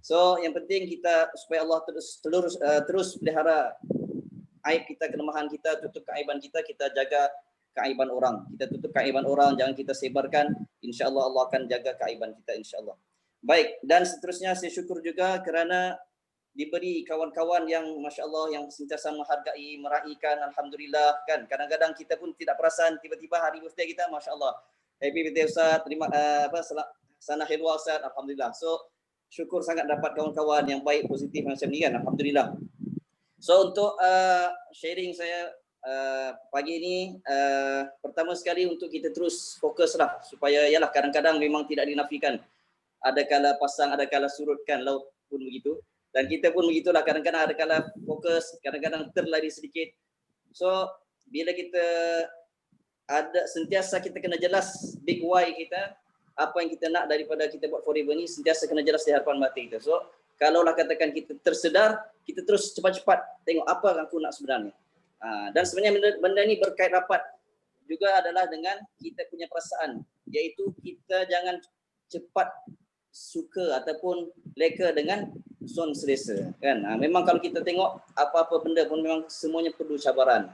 So yang penting kita supaya Allah terus pelihara aib kita, kelemahan kita, tutup keaiban kita jaga keaiban orang. Kita tutup keaiban orang, jangan kita sebarkan. InsyaAllah Allah akan jaga keaiban kita, insyaAllah. Baik, dan seterusnya saya syukur juga kerana diberi kawan-kawan yang Masya Allah, yang sentiasa menghargai, meraihkan, alhamdulillah, kan. Kadang-kadang kita pun tidak perasan, tiba-tiba hari birthday kita, Masya Allah, happy birthday Ustaz, terima sana khilwa Ustaz, alhamdulillah. So syukur sangat dapat kawan-kawan yang baik, positif macam ni, kan, alhamdulillah. So untuk sharing saya pagi ini, pertama sekali untuk kita terus fokuslah, supaya yalah kadang-kadang memang tidak dinafikan, ada kala pasang, ada kala surutkan, laut pun begitu. Dan kita pun begitulah, kadang-kadang ada kala fokus, kadang-kadang terlari sedikit. So bila kita ada, sentiasa kita kena jelas big why kita, apa yang kita nak daripada kita buat forever ni, sentiasa kena jelas di hadapan mata kita. So kalaulah katakan kita tersedar, kita terus cepat-cepat tengok apa yang aku nak sebenarnya. Dan sebenarnya benda ni berkait rapat juga adalah dengan kita punya perasaan, iaitu kita jangan cepat suka ataupun leka dengan zon selesa, kan. Memang kalau kita tengok apa-apa benda pun memang semuanya perlu cabaran.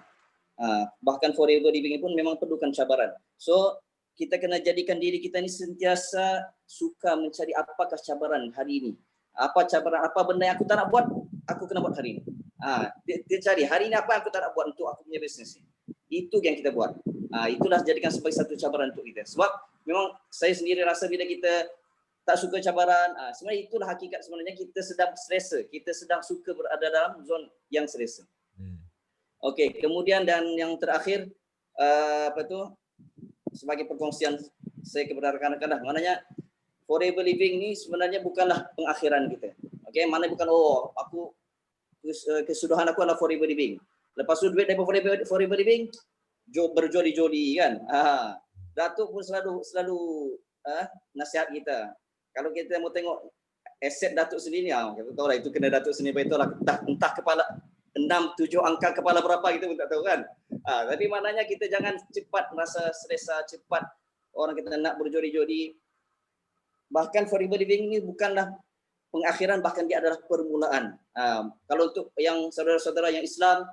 Bahkan forever living pun memang perlukan cabaran. So kita kena jadikan diri kita ni sentiasa suka mencari apakah cabaran hari ini. Apa cabaran, apa benda yang aku tak nak buat, aku kena buat hari ini. Dia cari hari ini apa yang aku tak nak buat untuk aku punya bisnes ni. Itu yang kita buat. Itulah jadikan sebagai satu cabaran untuk kita. Sebab memang saya sendiri rasa bila kita tak suka cabaran, sebenarnya itulah hakikat sebenarnya kita sedang selesa, kita sedang suka berada dalam zon yang selesa. Okey, kemudian dan yang terakhir sebagai perkongsian saya kepada rakan-rakan dah, maknanya forever living ni sebenarnya bukanlah pengakhiran kita. Okey, mana bukan aku kesudahan aku adalah forever living. Lepas tu duit daripada forever living berjoli-joli, kan. Datuk pun selalu nasihat kita. Kalau kita mau tengok aset Datuk sendiri, kita tahu lah itu kena Datuk sendiri, itulah entah kepala 6-7 angka kepala berapa kita pun tak tahu, kan. Tapi maknanya kita jangan cepat merasa selesa, cepat orang kita nak berjodi-jodi. Bahkan forever living ini bukanlah pengakhiran, bahkan dia adalah permulaan. Kalau untuk yang saudara-saudara yang Islam,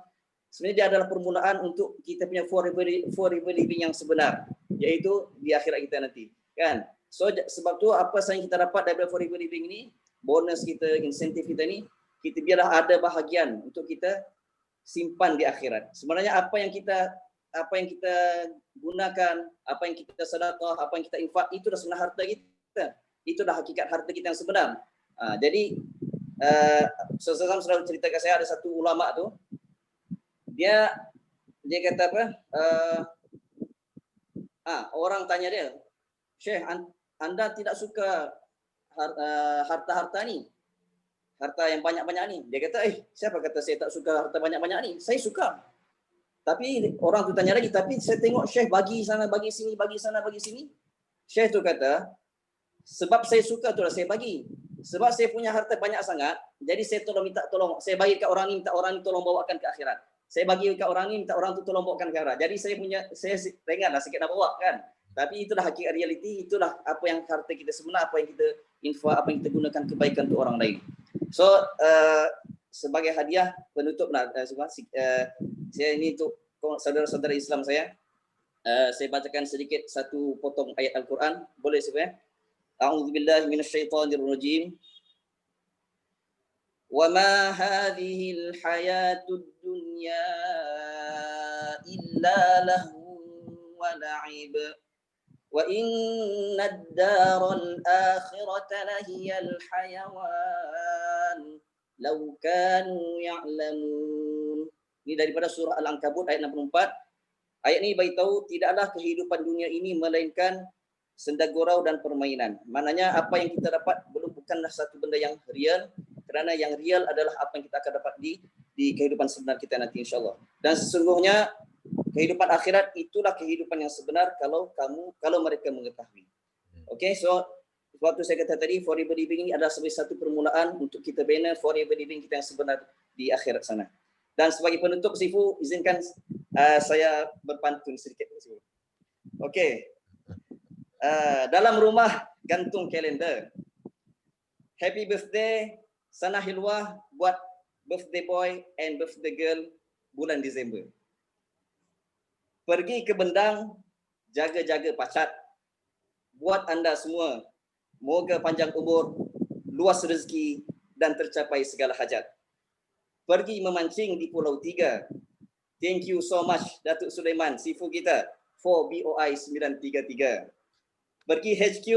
sebenarnya dia adalah permulaan untuk kita punya forever living yang sebenar, iaitu di akhirat kita nanti, kan. So sebab tu apa yang kita dapat daripada forever living ini, bonus kita, insentif kita ni, kita biarlah ada bahagian untuk kita simpan di akhirat. Sebenarnya apa yang kita gunakan, apa yang kita sedekah, apa yang kita infak, itu dah sebenarnya harta kita. Itu dah hakikat harta kita yang sebenar. Jadi seseorang selalu cerita ke saya, ada satu ulama tu, dia kata apa? Orang tanya dia, Syekh, anda tidak suka harta-harta ni, harta yang banyak-banyak ni? Dia kata, siapa kata saya tak suka harta banyak-banyak ni? Saya suka. Tapi orang tu tanya lagi, tapi saya tengok Syekh bagi sana, bagi sini, bagi sana, bagi sini. Syekh tu kata, sebab saya suka tu lah saya bagi. Sebab saya punya harta banyak sangat, jadi saya minta tolong. Saya bagi kat orang ni, minta orang ni tolong bawakan ke akhirat. Saya bagi kat orang ni, minta orang tu tolong bawakan ke akhirat. Jadi saya ringanlah sikit nak bawa, kan. Tapi itulah hakikat realiti, itulah apa yang harta kita sebenar, apa yang kita infak, apa yang kita gunakan kebaikan untuk orang lain. So sebagai hadiah penutup lah, saya ini untuk saudara-saudara Islam saya bacakan sedikit satu potong ayat Al-Quran, boleh saya? A'udzubillahi minasyaitonirrajim. Wa ma hadhil hayatud dunya illa lahun wa la'ib. Wa inna ad-daral akhirata lahiyal hayawan law kanu ya'lamun. Ini daripada surah Al-Ankabut ayat 64. Ayat ini beritahu tidaklah kehidupan dunia ini melainkan senda gurau dan permainan. Maknanya apa yang kita dapat bukanlah satu benda yang real, kerana yang real adalah apa yang kita akan dapat di kehidupan sebenar kita nanti insya-Allah. Dan sesungguhnya kehidupan akhirat itulah kehidupan yang sebenar kalau mereka mengetahui. Okay, so waktu saya kata tadi forever living ini adalah sebagai satu permulaan untuk kita bina forever living kita yang sebenar di akhirat sana. Dan sebagai penutup, Sifu, izinkan saya berpantun sedikit. Okey. Dalam rumah gantung kalender. Happy birthday Sana Hilwah buat birthday boy and birthday girl bulan Disember. Pergi ke Bendang, jaga-jaga pacat. Buat anda semua, moga panjang umur, luas rezeki dan tercapai segala hajat. Pergi memancing di Pulau Tiga. Thank you so much Datuk Sulaiman, Sifu kita, for BOI 933. Pergi HQ,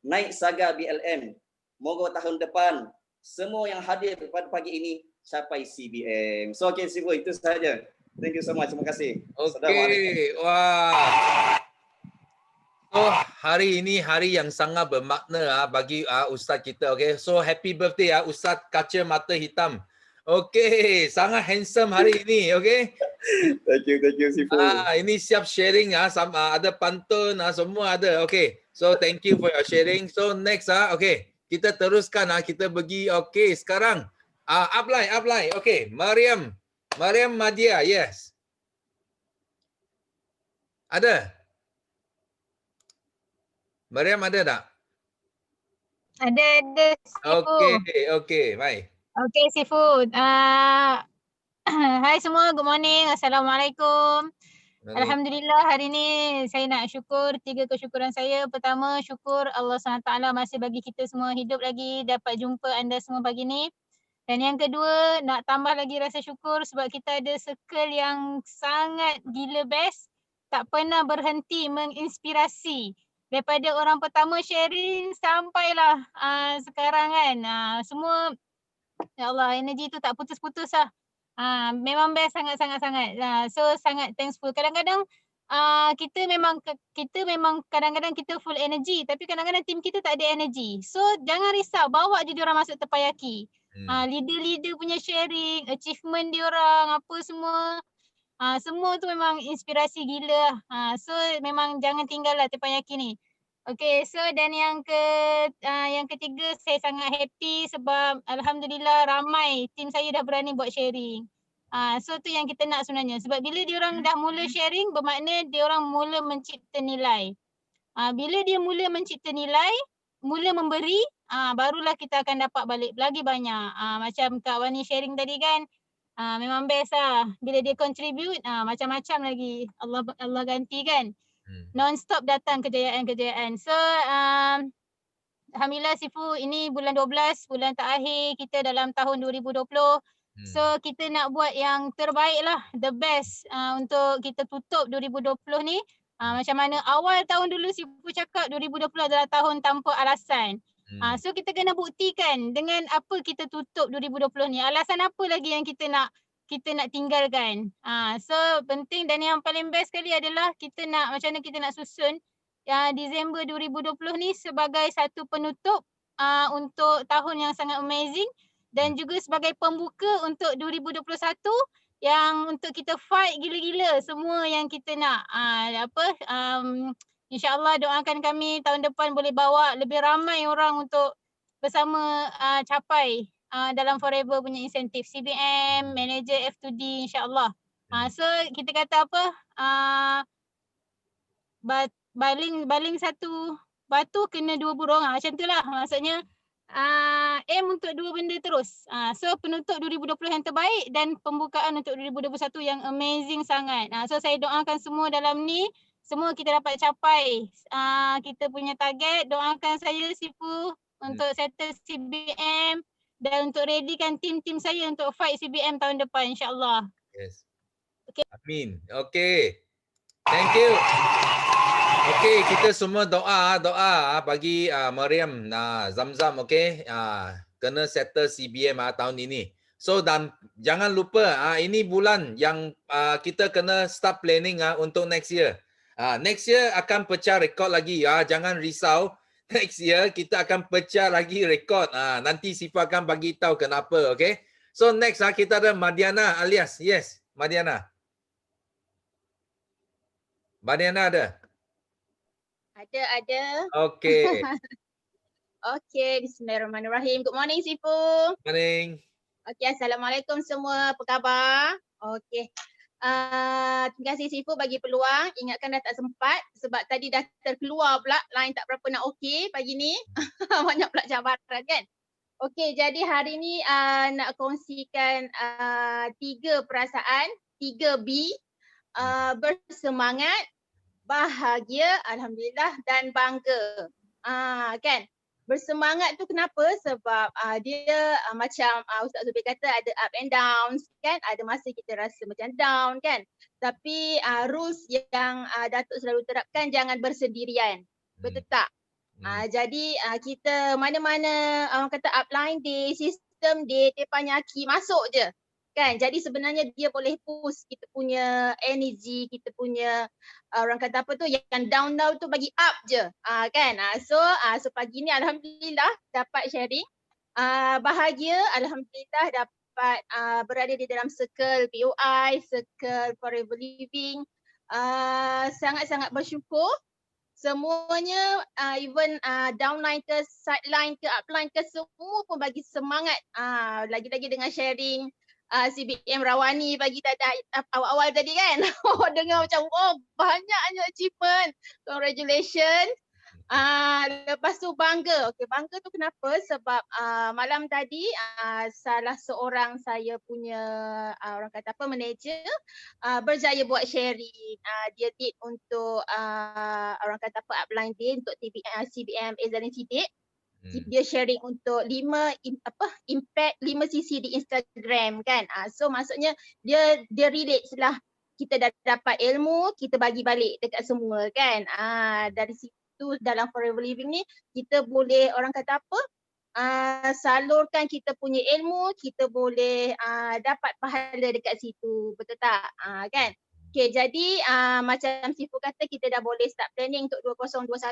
naik Saga BLM. Moga tahun depan, semua yang hadir pada pagi ini capai CBM. So, okay, Sifu, itu sahaja. Thank you so much, terima kasih. Okay, wah. So, hari ini hari yang sangat bermakna bagi Ustaz kita. Okay, so happy birthday Ustaz Kaca Mata Hitam. Okay, sangat handsome hari ini. Okay. Thank you Sifu. Ini siap sharing sama ada pantun semua ada. Okay, so thank you for your sharing. So next okay, kita teruskan kita pergi. Okay, sekarang upline. Okay, Mariam Madia, yes. Ada? Mariam ada tak? Ada Sifu. Okay, baik. Okay Sifu. Hai semua, good morning. Assalamualaikum. Alhamdulillah hari ni saya nak syukur 3 kesyukuran saya. Pertama, syukur Allah SWT masih bagi kita semua hidup lagi dapat jumpa anda semua pagi ni. Dan yang kedua, nak tambah lagi rasa syukur sebab kita ada circle yang sangat gila best. Tak pernah berhenti menginspirasi. Daripada orang pertama sharing sampailah sekarang kan. Semua ya Allah, energi tu tak putus-putus lah. Memang best sangat-sangat. So sangat thankful. Kadang-kadang kita memang kadang-kadang kita full energy tapi kadang-kadang tim kita tak ada energy. So jangan risau, bawa je diorang masuk Terpayaki. Leader-leader punya sharing, achievement diorang apa semua. Semua tu memang inspirasi gila. So memang jangan tinggal lah Terpayaki ni. Okay, so dan yang ketiga saya sangat happy sebab alhamdulillah ramai tim saya dah berani buat sharing. So tu yang kita nak sebenarnya sebab bila diorang dah mula sharing bermakna diorang mula mencipta nilai. Bila dia mula mencipta nilai, mula memberi, barulah kita akan dapat balik lagi banyak. Macam Kak Wani sharing tadi kan, memang best lah. Bila dia contribute, macam-macam lagi Allah ganti kan. Non-stop datang kejayaan-kejayaan. So alhamdulillah Sifu, ini bulan 12, bulan terakhir kita dalam tahun 2020. So kita nak buat yang terbaik lah, the best untuk kita tutup 2020 ni. Macam mana awal tahun dulu Sifu cakap 2020 adalah tahun tanpa alasan. So kita kena buktikan dengan apa kita tutup 2020 ni. Alasan apa lagi yang kita nak tinggalkan. So penting dan yang paling best sekali adalah kita nak macam mana kita nak susun Disember 2020 ni sebagai satu penutup untuk tahun yang sangat amazing dan juga sebagai pembuka untuk 2021 yang untuk kita fight gila-gila semua yang kita nak. InsyaAllah doakan kami tahun depan boleh bawa lebih ramai orang untuk bersama capai dalam Forever punya insentif CBM, manager F2D insyaAllah. So kita kata apa, baling satu batu kena 2 burung, macam tu lah maksudnya. Aim untuk 2 benda terus. So penutup 2020 yang terbaik dan pembukaan untuk 2021 yang amazing sangat. So saya doakan semua dalam ni, semua kita dapat capai kita punya target. Doakan saya Sifu untuk settle CBM dan untuk readykan tim-tim saya untuk fight CBM tahun depan insyaAllah. Yes. Okay. Amin. Okay. Thank you. Okay, kita semua doa bagi Mariam Zamzam, okay. Kena settle CBM tahun ini. So dan jangan lupa ini bulan yang kita kena start planning untuk next year. Next year akan pecah rekod lagi. Jangan risau. Next year kita akan pecah lagi rekod. Nanti Sifa akan bagi tahu kenapa, okay? So next kita ada Madiana alias. Yes, Madiana. Madiana ada? Ada. Okay. Okay, bismillahirrahmanirrahim. Good morning, Sifu. Morning. Okay, assalamualaikum semua. Apa khabar? Okay. Terima kasih Sifu bagi peluang. Ingatkan dah tak sempat sebab tadi dah terkeluar pula line tak berapa nak okey pagi ni. Banyak pula cabaran kan. Okey, jadi hari ni nak kongsikan 3 perasaan, 3B. Bersemangat, bahagia, alhamdulillah dan bangga. Kan? Bersemangat tu kenapa? Sebab dia macam Ustaz Zubir kata ada up and downs kan, ada masa kita rasa macam down kan. Tapi rules yang Datuk selalu terapkan, jangan bersendirian. Betul tak? Jadi kita mana-mana orang kata upline day, sistem day, teppanyaki masuk je. Kan, jadi sebenarnya dia boleh push kita punya energy, kita punya orang kata apa tu, yang down tu bagi up je, kan. So pagi ni alhamdulillah dapat sharing, bahagia, alhamdulillah dapat berada di dalam circle POI, circle Forever Living, sangat-sangat bersyukur. Semuanya even downline ke, sideline ke, upline ke, semua pun bagi semangat, lagi-lagi dengan sharing CBM Rawani bagi tadi awal-awal tadi kan. Dengar macam banyaknya achievement. Congratulations. Lepas tu bangga. Okey, bangga tu kenapa? Sebab malam tadi salah seorang saya punya orang kata apa, manager berjaya buat sharing. Dia did untuk orang kata apa, upline day untuk CBM Ezalin Sidik. Dia sharing untuk 5 impact 5 sisi di Instagram kan. So maksudnya dia relate lah, kita dah dapat ilmu, kita bagi balik dekat semua kan. Dari situ dalam Forever Living ni kita boleh orang kata apa, salurkan kita punya ilmu, kita boleh dapat pahala dekat situ. Betul tak? Kan? Okay, jadi macam Sifu kata, kita dah boleh start planning untuk 2021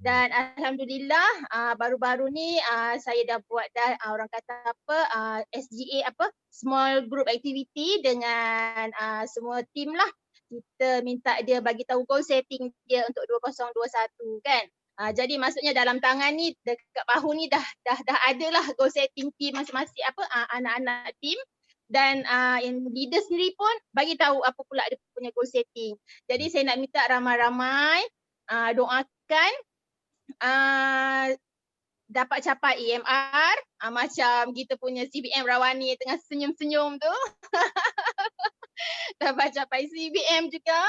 dan alhamdulillah baru-baru ni saya dah buat orang kata apa, SGA apa, small group activity dengan semua team lah. Kita minta dia bagi tahu goal setting dia untuk 2021 kan. Jadi maksudnya dalam tangan ni, dekat bahu ni dah ada lah goal setting team masing-masing apa, anak-anak team. Dan leader sendiri pun bagi tahu apa pula dia punya goal setting. Jadi saya nak minta ramai-ramai doakan dapat capai EMR, macam kita punya CBM Rawani tengah senyum-senyum tu. Dapat capai CBM juga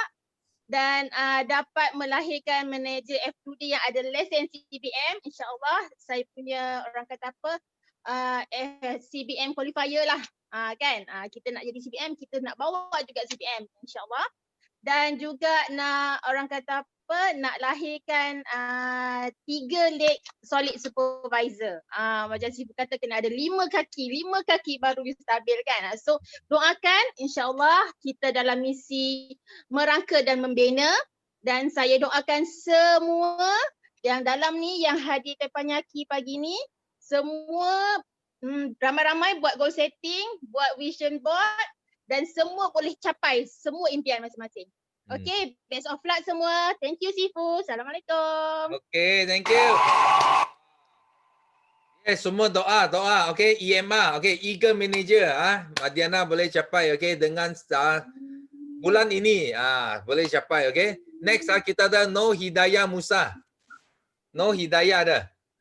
dan dapat melahirkan manager F2D yang ada lesen CBM. InsyaAllah saya punya orang kata apa, CBM qualifier lah. Kan, kita nak jadi CBM, kita nak bawa juga CBM insyaAllah. Dan juga nak orang kata apa, nak lahirkan 3 leg solid supervisor. Macam Sifu kata kena ada 5 kaki baru stabil kan. So doakan insyaAllah kita dalam misi merangka dan membina. Dan saya doakan semua yang dalam ni, yang hadir teppanyaki pagi ni, semua ramai-ramai buat goal setting, buat vision board dan semua boleh capai semua impian masing-masing. Okay, best of luck semua. Thank you Sifu. Assalamualaikum. Okay, thank you. Yes, semua doa. Okay, EMR. Okay, Eager Manager. Madiana boleh capai. Okay, dengan bulan ini boleh capai. Okay. Next kita ada No Hidayah Musa. No Hidayah ada.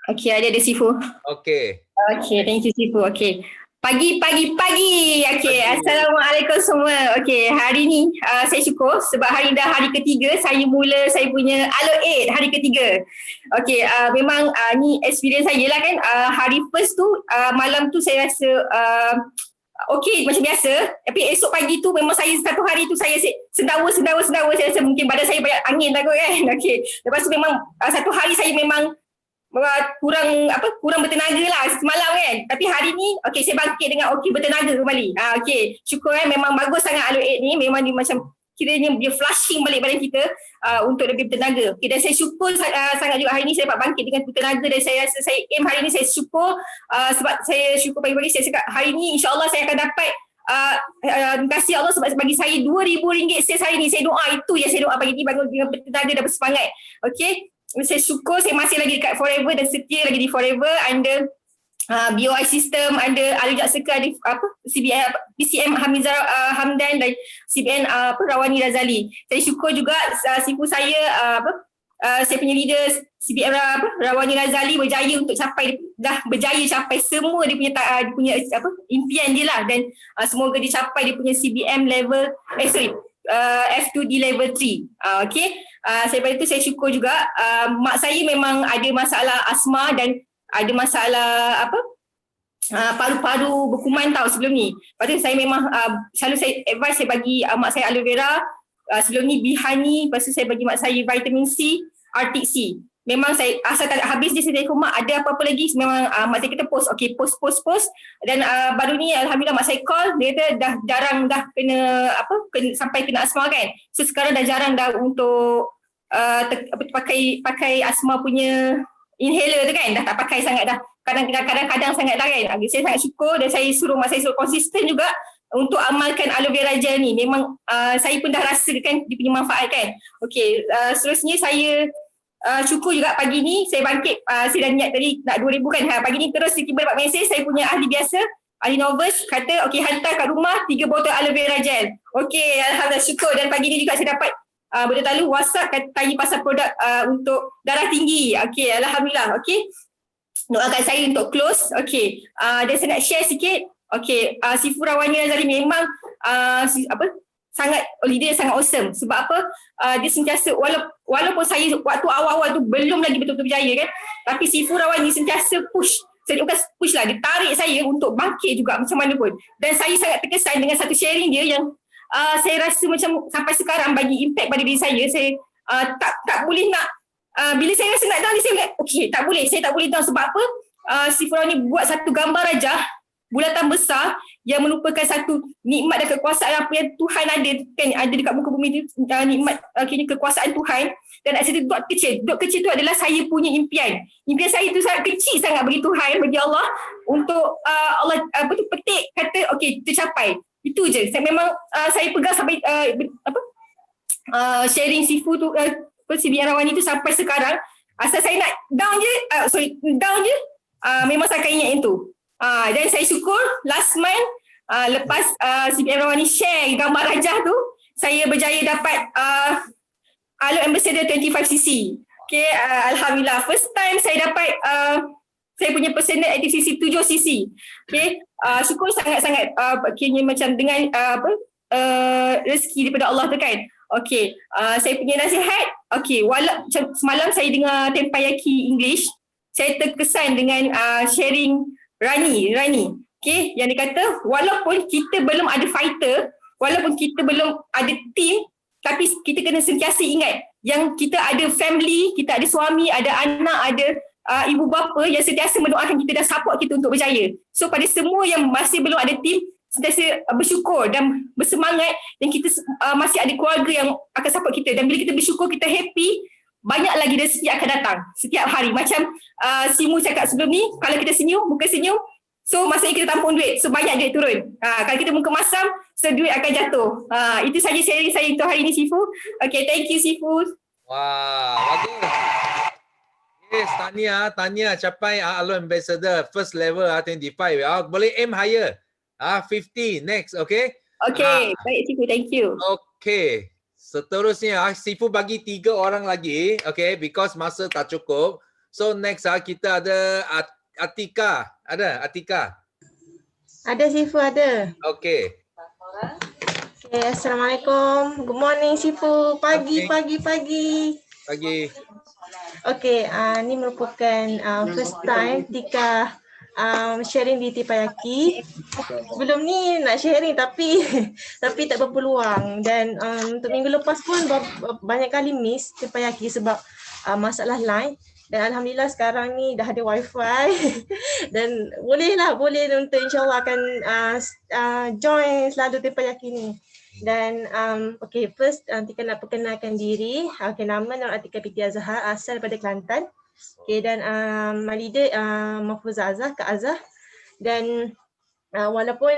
Okay, ada Sifu. Okay. Okay, thank you Sifu. Okay. Pagi. Okay, Assalamualaikum semua. Okay, hari ni saya syukur sebab hari dah hari ketiga saya punya Alert 8 hari ketiga. Okay, memang ni experience saya lah kan. Hari first tu, malam tu saya rasa okay macam biasa. Tapi esok pagi tu memang saya satu hari tu saya sendawa. Saya rasa mungkin badan saya banyak angin lah kot kan. Okay, lepas tu memang satu hari saya memang kurang bertenaga lah semalam kan. Tapi hari ni saya bangkit dengan bertenaga kembali. Syukur memang bagus sangat Alo 8 ni, memang dia macam kiranya dia flushing balik badan kita untuk lebih bertenaga. Dan saya syukur sangat juga hari ni saya dapat bangkit dengan bertenaga, dan saya rasa saya aim hari ni saya syukur sebab saya syukur pagi-pagi saya cakap hari ni insya-Allah saya akan dapat terima kasih Allah sebab bagi saya RM2,000 sales hari ni. Saya doa, itu yang saya doa pagi ni, bangun dengan bertenaga dan bersemangat. Saya syukur saya masih lagi dekat Forever dan setia lagi di Forever under BOI System, ada Alujak Seka, ada CBN PCM Hamizah Hamdan dan CBN Rawani Razali. Saya syukur juga sifu saya saya punya leader CBN Rawani Razali berjaya untuk berjaya capai semua dia punya impian dia lah, dan semoga dia capai dia punya CBM level F2D level 3. Selepas itu saya syukur juga mak saya memang ada masalah asma dan ada masalah paru-paru berkuman sebelum ni. Lepas tu saya memang selalu saya advise, saya bagi mak saya aloe vera, sebelum ni bihani, lepas tu saya bagi mak saya vitamin C, Arctic C. Memang saya asal tak habis je saya telefon mak ada apa-apa lagi, memang mak saya kata post. Post. Dan baru ni alhamdulillah mak saya call, dia kata dah jarang kena sampai kena asma kan. So sekarang dah jarang untuk pakai asma punya inhaler tu kan, dah tak pakai sangat dah. Kadang-kadang sangat dah kan. Saya sangat syukur, dan saya suruh mak saya konsisten juga untuk amalkan aloe vera gel ni. Memang saya pun dah rasakan dia punya manfaat kan. Seterusnya saya syukur juga pagi ni saya bangkit, saya dah niat tadi nak 2,000 kan. Pagi ni terus tiba dapat mesej saya punya ahli biasa, ahli novice kata hantar kat rumah 3 botol aloe vera gel. Alhamdulillah syukur. Dan pagi ni juga saya dapat benda lalu WhatsApp tanya pasal produk untuk darah tinggi. Alhamdulillah. Doakan saya untuk close. Dan saya nak share sikit. Sifu Rawani Razali memang sangat leader, sangat awesome. Sebab apa? Dia sentiasa walaupun saya waktu awal-awal tu belum lagi betul-betul berjaya kan, tapi Sifu Rawani sentiasa push. Saya bukan push lah, dia tarik saya untuk bangkit juga macam mana pun. Dan saya sangat terkesan dengan satu sharing dia yang saya rasa macam sampai sekarang bagi impact pada diri saya. Saya tak boleh nak bila saya rasa nak down ni, saya tak boleh, saya tak boleh down. Sebab apa? Sifu Rawani buat satu gambar rajah bulatan besar yang merupakan satu nikmat dan kekuasaan apa yang Tuhan ada kan, ada dekat muka bumi ni, nikmat kekuasaan Tuhan. Dan ada satu dot kecil tu adalah saya punya impian saya tu sangat kecil sangat bagi Tuhan, bagi Allah, untuk Allah petik kata tercapai. Itu je. Saya memang saya pegang sampai sharing Sifu tu CBN Rawani tu sampai sekarang. Asal saya nak down je, memang saya akan ingat yang tu. Dan saya syukur last month lepas CBN Rawani share gambar rajah tu, saya berjaya dapat Aloe Ambassador 25cc. Alhamdulillah. First time saya dapat saya punya personal active cc 7cc. Syukur sangat-sangat macam dengan rezeki daripada Allah tu kan. Saya punya nasihat, semalam saya dengar Tempayaki English, saya terkesan dengan sharing Rani, yang dia kata walaupun kita belum ada fighter, walaupun kita belum ada team, tapi kita kena sentiasa ingat yang kita ada family, kita ada suami, ada anak, ada ibu bapa yang sentiasa mendoakan kita dan support kita untuk berjaya. So pada semua yang masih belum ada team, sentiasa bersyukur dan bersemangat, dan kita masih ada keluarga yang akan support kita. Dan bila kita bersyukur, kita happy, banyak lagi rezeki akan datang setiap hari. Macam Simu cakap sebelum ni, kalau kita senyum, muka senyum, so maksudnya kita tampung duit, so banyak duit turun. Kalau kita muka masam, so duit akan jatuh. Itu saja sharing saya untuk hari ini, Sifu. Thank you, Sifu. Bagus. Yes, Tania capai Aloe Ambassador first level 25. Boleh aim higher. 50 next, Baik Sifu, thank you. Seterusnya Sifu bagi 3 orang lagi, because masa tak cukup. So next kita ada Atika. Ada Atika? Ada Sifu, ada. Assalamualaikum. Good morning Sifu. Pagi. Ni merupakan first time Tika sharing di Tempayaki. Sebelum ni nak sharing tapi tak berpeluang, dan untuk minggu lepas pun banyak kali miss Tempayaki sebab masalah line. Dan alhamdulillah sekarang ni dah ada wifi dan boleh untuk insyaAllah akan join selalu Teppanyaki ni. Dan okay, first Atika nak perkenalkan diri. Okay, nama Atika Binti Azhar, asal daripada Kelantan. Okay, dan my leader Mahfuzah Azhar, Kak Azhar. Dan walaupun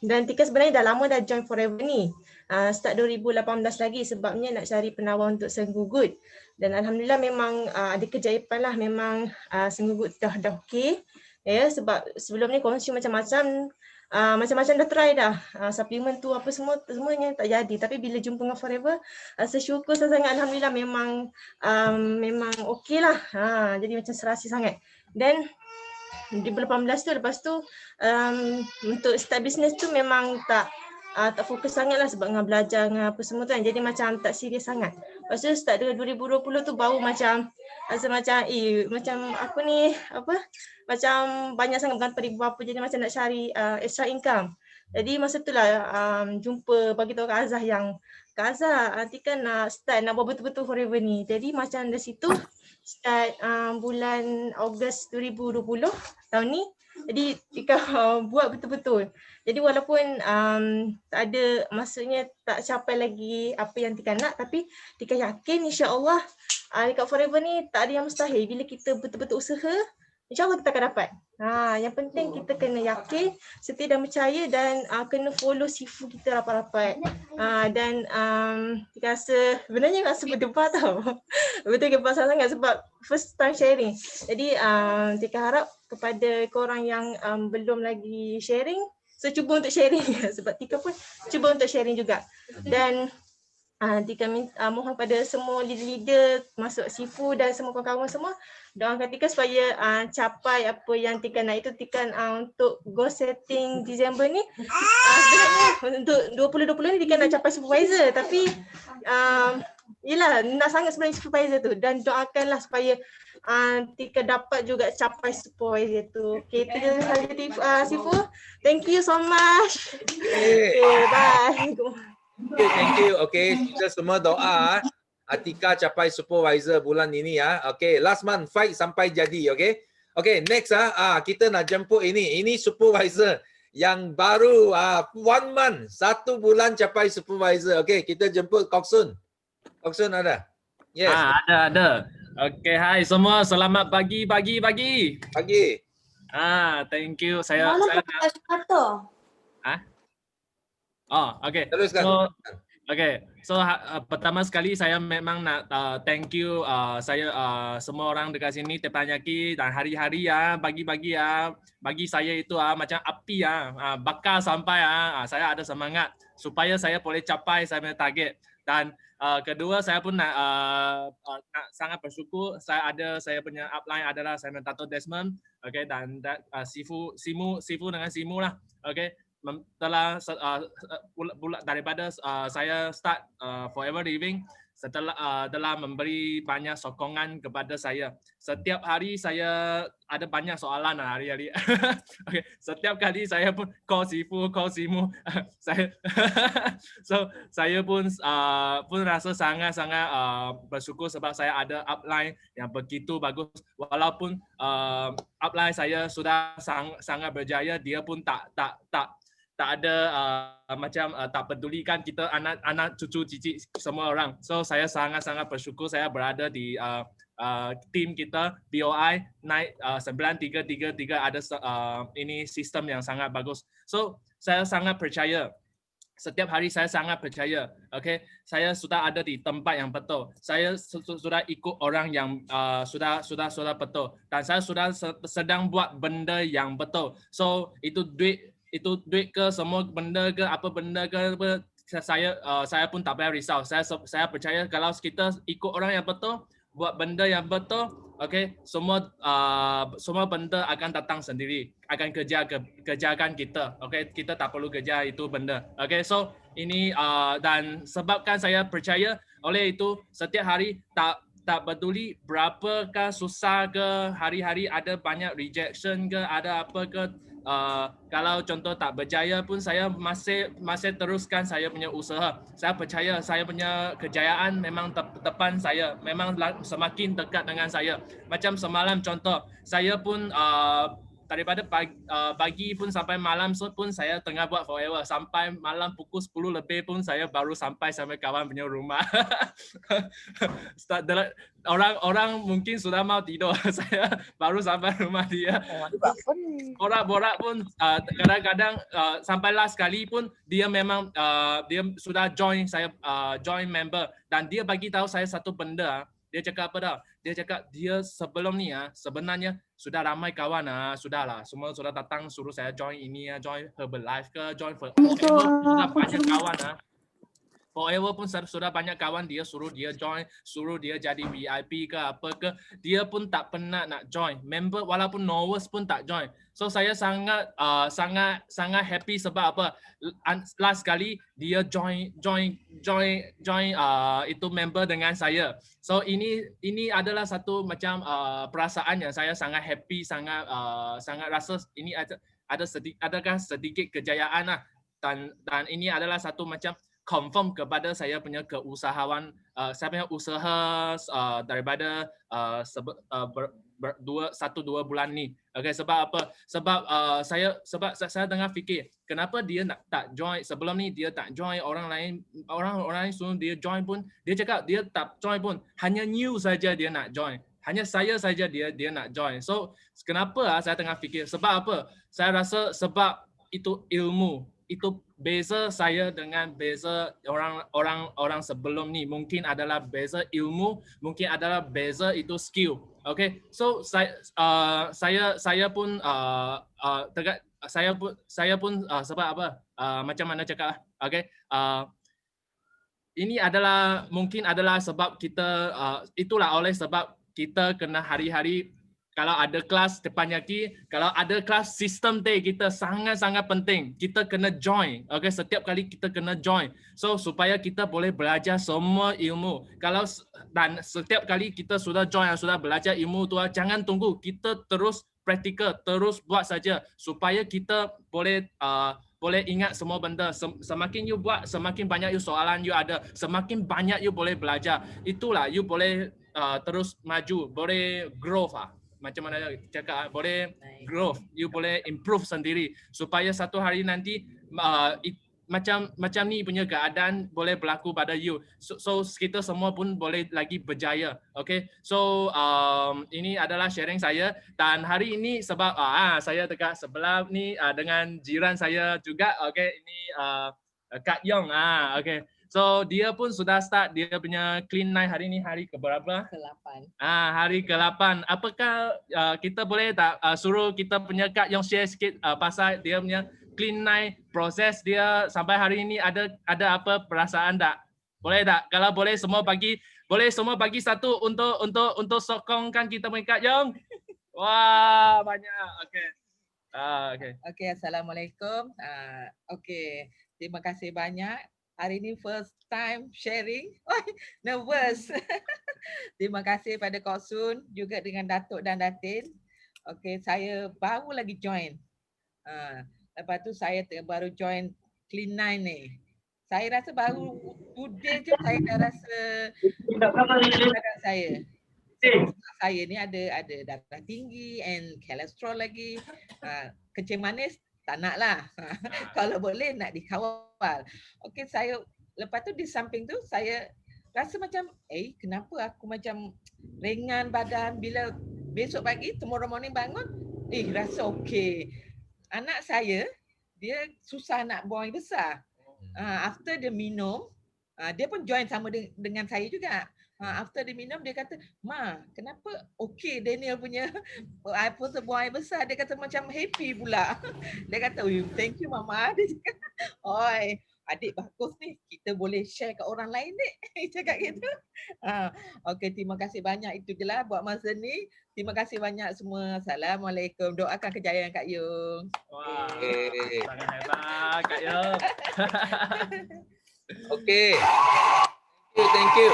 dan Tika sebenarnya dah lama dah join Forever ni. Start 2018 lagi sebabnya nak cari penawar untuk Senggugut. Dan alhamdulillah memang ada keajaiban lah, memang Senggugut dah okey. Ya, sebab sebelum ni konsum macam-macam dah try dah. Suplemen tu apa semuanya tak jadi. Tapi bila jumpa dengan Forever, saya sangat alhamdulillah memang okey lah. Jadi macam serasi sangat. Dan 2018 tu lepas tu untuk start business tu memang tak fokus sangat lah sebab dengan belajar dengan apa semua tu kan. Jadi macam tak serius sangat. Lepas tu start 2020 tu baru macam rasa macam macam banyak sangat bukan pada ibu bapa, jadi macam nak cari extra income. Jadi masa tu lah jumpa bagi tahu Kak Azhar yang Kak Azhar nanti kan nak buat betul-betul Forever ni. Jadi macam dari situ start bulan Ogos 2020 tahun ni. Jadi Tika buat betul-betul. Jadi walaupun tak ada, maksudnya tak capai lagi apa yang Tika nak, tapi Tika yakin insya-Allah dekat Forever ni tak ada yang mustahil. Bila kita betul-betul usaha, insya-Allah kita akan dapat. Yang penting kita kena yakin, setia dan percaya, dan kena follow sifu kita rapat-rapat. Dan Tika rasa sebenarnya rasa berdebar tau. Betul ke pasal sangat sebab first time sharing. Jadi Tika harap kepada korang yang belum lagi sharing, so cuba untuk sharing sebab Tika pun cuba untuk sharing juga. Dan Tika mohon pada semua leader-leader masuk sifu dan semua kawan-kawan semua doakan Tika supaya capai apa yang Tika nak. Itu Tika untuk goal setting Disember ni sebenarnya untuk 2020 ni Tika nak capai supervisor, tapi yelah nak sangat sebenarnya supervisor tu, dan doakanlah supaya Tika dapat juga capai supervisor tu. Okay, itu je sahaja Sifu. Thank you so much. Okay, bye. Okay, thank you. Okay, kita semua doa Atika capai supervisor bulan ini ya. Okay, last month fight sampai jadi. Okay, okay, next kita nak jemput ini. Ini supervisor yang baru 1 month, 1 bulan capai supervisor. Okay, kita jemput Koksun. Koksun ada? Yes. Ada. Okay, hai semua. Selamat pagi. Pagi. Thank you. Saya okay. Teruskan. So pertama sekali saya memang nak thank you saya semua orang dekat sini Teppanyaki, dan hari-hari bagi-bagi bagi saya itu macam api bakar sampai saya ada semangat supaya saya boleh capai saya punya target. Dan kedua saya pun nak sangat bersyukur saya punya upline adalah saya punya Dato' Desmond, okay, dan Sifu dengan Simu lah, okay. Telah daripada saya start Forever Living, setelah telah memberi banyak sokongan kepada saya. Setiap hari saya ada banyak soalan hari-hari. Okay. Setiap kali saya pun call Sifu, call Simu. Saya pun rasa sangat-sangat bersyukur sebab saya ada upline yang begitu bagus. Walaupun upline saya sudah sangat berjaya, dia pun tak ada tak pedulikan kita anak cucu cicit semua orang. So saya sangat-sangat bersyukur saya berada di tim kita BOI Night 9333 ada ini sistem yang sangat bagus. So saya sangat percaya. Setiap hari saya sangat percaya. Okay, saya sudah ada di tempat yang betul. Saya sudah ikut orang yang sudah betul, dan saya sudah sedang buat benda yang betul. So itu duit ke semua benda ke apa benda ke saya pun tak payah risau. Saya percaya kalau kita ikut orang yang betul, buat benda yang betul, okay, semua benda akan datang sendiri, akan kerjakan kita. Okay, kita tak perlu kerja itu benda. Okay, so ini dan sebabkan saya percaya, oleh itu setiap hari tak peduli berapakah susah ke, hari-hari ada banyak rejection ke, ada apa ke, kalau contoh tak berjaya pun saya masih teruskan saya punya usaha. Saya percaya saya punya kejayaan memang depan saya, memang semakin dekat dengan saya. Macam semalam contoh, saya pun daripada pagi pun sampai malam pun saya tengah buat forever. Sampai malam pukul 10 lebih pun saya baru sampai kawan punya rumah. Orang mungkin sudah mau tidur. Saya baru sampai rumah dia. Borak-borak pun kadang-kadang sampai last kali pun dia memang dia sudah join saya, join member, dan dia bagi tahu saya satu benda. Dia cakap apa dah? Dia cakap dia sebelum ni sebenarnya sudah ramai kawan sudahlah, semua sudah datang suruh saya join ini join Herbalife ke, join Forever, sudah banyak kawan Forever pun sudah banyak kawan dia suruh dia join, suruh dia jadi VIP ke apa ke, dia pun tak pernah nak join. Member walaupun nervous pun tak join. So saya sangat happy sebab apa? Last kali dia join itu member dengan saya. So ini adalah satu macam perasaan yang saya sangat happy, sangat rasa ini adakah sedikit kejayaan lah. Dan ini adalah satu macam confirm kepada saya punya keusahawan, saya punya usaha daripada 1-2 bulan ni. Okay, sebab apa? Sebab saya tengah fikir kenapa dia tak join sebelum ni, dia tak join, orang lain suruh dia join pun dia cakap dia tak join pun, hanya new saja dia nak join. Hanya saya saja dia nak join. So kenapa saya tengah fikir? Sebab apa? Saya rasa sebab itu ilmu. Itu beza saya dengan beza orang sebelum ni. Mungkin adalah beza ilmu, mungkin adalah beza itu skill. Okay, so saya pun sebab apa? Macam mana cakap? Okay, ini adalah mungkin adalah sebab kita itulah oleh sebab kita kena hari-hari. Kalau ada kelas depan lagi, kalau ada kelas sistem day kita sangat-sangat penting. Kita kena join. Okay, setiap kali kita kena join. So supaya kita boleh belajar semua ilmu. Dan setiap kali kita sudah join, sudah belajar ilmu tu, jangan tunggu. Kita terus praktikal, terus buat saja supaya kita boleh ingat semua benda. Semakin you buat, semakin banyak you soalan you ada, semakin banyak you boleh belajar. Itulah you boleh terus maju, boleh grow macam mana cakap, boleh growth, you boleh improve sendiri supaya satu hari nanti macam ni punya keadaan boleh berlaku pada you. So kita semua pun boleh lagi berjaya. Okay, so ini adalah sharing saya, dan hari ini sebab saya dekat sebelah ni dengan jiran saya juga. Okay, ini Kak Yong. Okay. So dia pun sudah start dia punya Clean Night hari ni, hari keberapa? Ke-8. Hari ke-8. Apakah kita boleh tak suruh kita punya Kak yang share sikit pasal dia punya Clean Night proses dia sampai hari ini, ada apa perasaan tak? Boleh tak? Kalau boleh semua bagi satu untuk sokongkan kita punya Kak Yong. Wah, banyak. Okay. Okay, Assalamualaikum. Okay, terima kasih banyak. Hari ini first time sharing. Nervous. Terima kasih pada Kak Sun, juga dengan Datuk dan Datin. Okay, saya baru lagi join. Lepas tu saya baru join Clean Night ni. Saya rasa baru today je saya dah rasa badan saya. Saya ni ada darah tinggi and kolesterol lagi. Kencing manis tak nak lah. Kalau boleh nak dikawal. Okey, saya lepas tu di samping tu saya rasa macam kenapa aku macam ringan badan, bila besok pagi tomorrow morning bangun rasa okey. Anak saya dia susah nak buang air besar. After dia minum, dia pun join sama dengan saya juga. After dia minum, dia kata, "Ma, kenapa okey Daniel punya buang air besar?" Dia kata macam happy pula. Dia kata, "Thank you Mama." Dia cakap, "Oi, adik bagus ni. Kita boleh share ke orang lain dek." Cakap gitu. Okey, terima kasih banyak. Itu je lah buat masa ni. Terima kasih banyak semua. Assalamualaikum. Doakan kejayaan Kak Yung. Wah, sangat hebat Kak Yung. Okey. Thank you.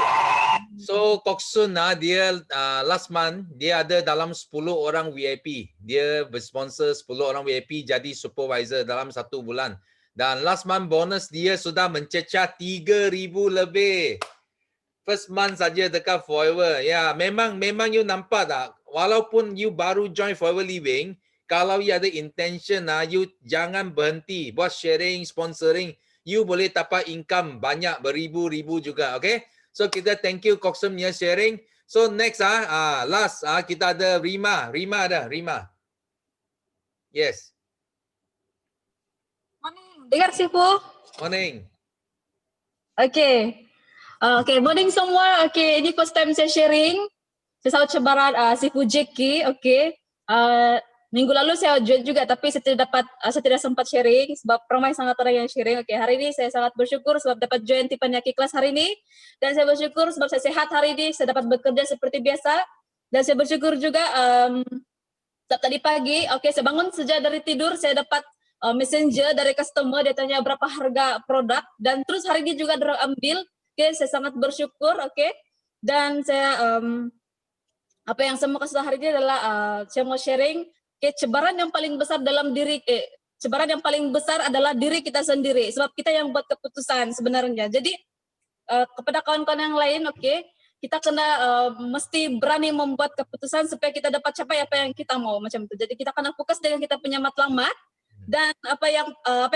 So Koksun dia last month dia ada dalam 10 orang VIP. Dia bersponsor 10 orang VIP jadi supervisor dalam 1 bulan. Dan last month bonus dia sudah mencecah 3,000 lebih. First month saja dekat Forever. Ya, memang you nampak tak? Walaupun you baru join Forever Living, kalau you ada intention you jangan berhenti buat sharing, sponsoring. You boleh dapat income banyak beribu-ribu juga, okay? So kita thank you Koksum punya sharing. So next last kita ada Rima. Rima ada, Rima. Yes. Dengar Sifu? Morning. Okay. Okay, morning semua. Okay, ini first time saya sharing. Saya selalu cabaran Sifu Jeki. Okay. Minggu lalu saya join juga tapi saya tidak sempat sharing sebab ramai sangat orang yang sharing. Okay, hari ini saya sangat bersyukur sebab dapat join Teppanyaki kelas hari ini. Dan saya bersyukur sebab saya sehat hari ini, saya dapat bekerja seperti biasa. Dan saya bersyukur juga sebab tadi pagi, okay, saya bangun sejak dari tidur, saya dapat messenger dari customer, dia tanya berapa harga produk dan terus hari ini juga dia ambil. Okay, saya sangat bersyukur, okay. Dan saya apa yang saya mau kasih tahu hari ini adalah saya mau sharing, okay, cabaran yang paling besar dalam diri, cabaran yang paling besar adalah diri kita sendiri sebab kita yang buat keputusan sebenarnya. Jadi kepada kawan-kawan yang lain, okay, kita kena mesti berani membuat keputusan supaya kita dapat capai apa yang kita mau macam itu. Jadi kita kena fokus dengan kita punya matlamat. Dan apa yang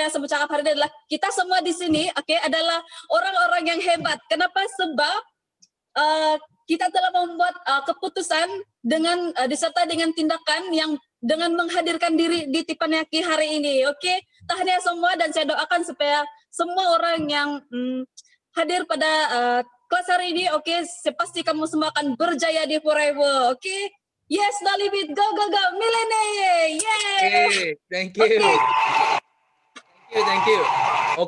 saya mau cakap hari ini adalah kita semua di sini, okay, adalah orang-orang yang hebat. Kenapa? Sebab kita telah membuat keputusan dengan disertai dengan tindakan yang dengan menghadirkan diri di Teppanyaki hari ini. Okay, tahniah semua dan saya doakan supaya semua orang yang hadir pada kelas hari ini, okay, saya pasti kamu semua akan berjaya di Forever. Okay. Yes, Nalibit, go, Millennium, yay! Okay, thank you. Thank you.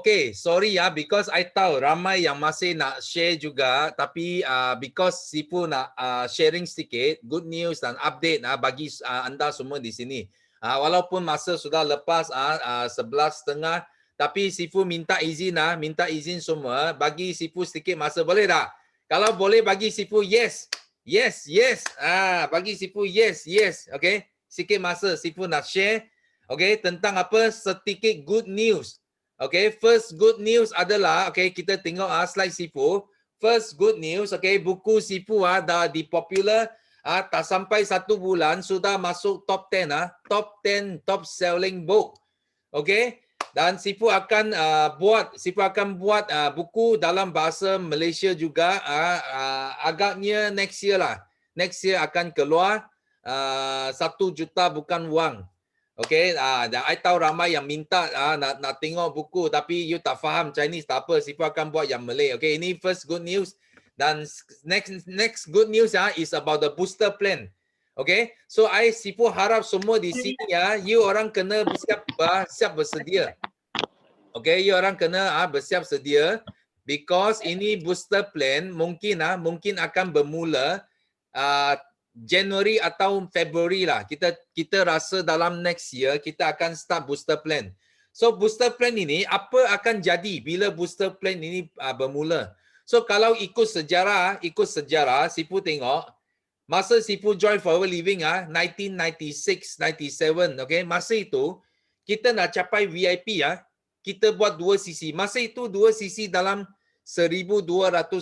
Okay, sorry because I tahu ramai yang masih nak share juga, tapi because Sifu nak sharing sedikit good news dan update bagi anda semua di sini. Walaupun masa sudah lepas 11:30, tapi Sifu minta izin semua bagi Sifu sedikit masa, boleh tak? Kalau boleh bagi Sifu yes. Yes. Bagi Sifu yes. Okay. Sikit masa Sifu nak share. Okay. Tentang apa? Sedikit good news. Okay. First good news adalah, okay, kita tengok slide Sifu. First good news, okay, buku Sifu dah di popular. Tak sampai 1 bulan sudah masuk top 10. Top 10 top selling book. Okay. Dan Sifu akan buat buku dalam bahasa Malaysia juga, agaknya next year lah. Next year akan keluar 1 juta bukan wang. Okay, I tahu ramai yang minta nak tengok buku tapi you tak faham Chinese, tak apa, Sifu akan buat yang Malay. Okay, ini first good news. Dan next good news is about the booster plan. Okay, so Sifu harap semua di sini you orang kena siap bersedia. Okay, you orang kena bersiap sedia because ini booster plan mungkin akan bermula January atau February lah. Kita rasa dalam next year kita akan start booster plan. So booster plan ini apa akan jadi bila booster plan ini bermula? So kalau ikut sejarah Sifu tengok masa Sifu join Forever Living 1996, 97, okay, masa itu kita nak capai VIP kita buat 2 sisi. Masa itu 2 sisi dalam 1,200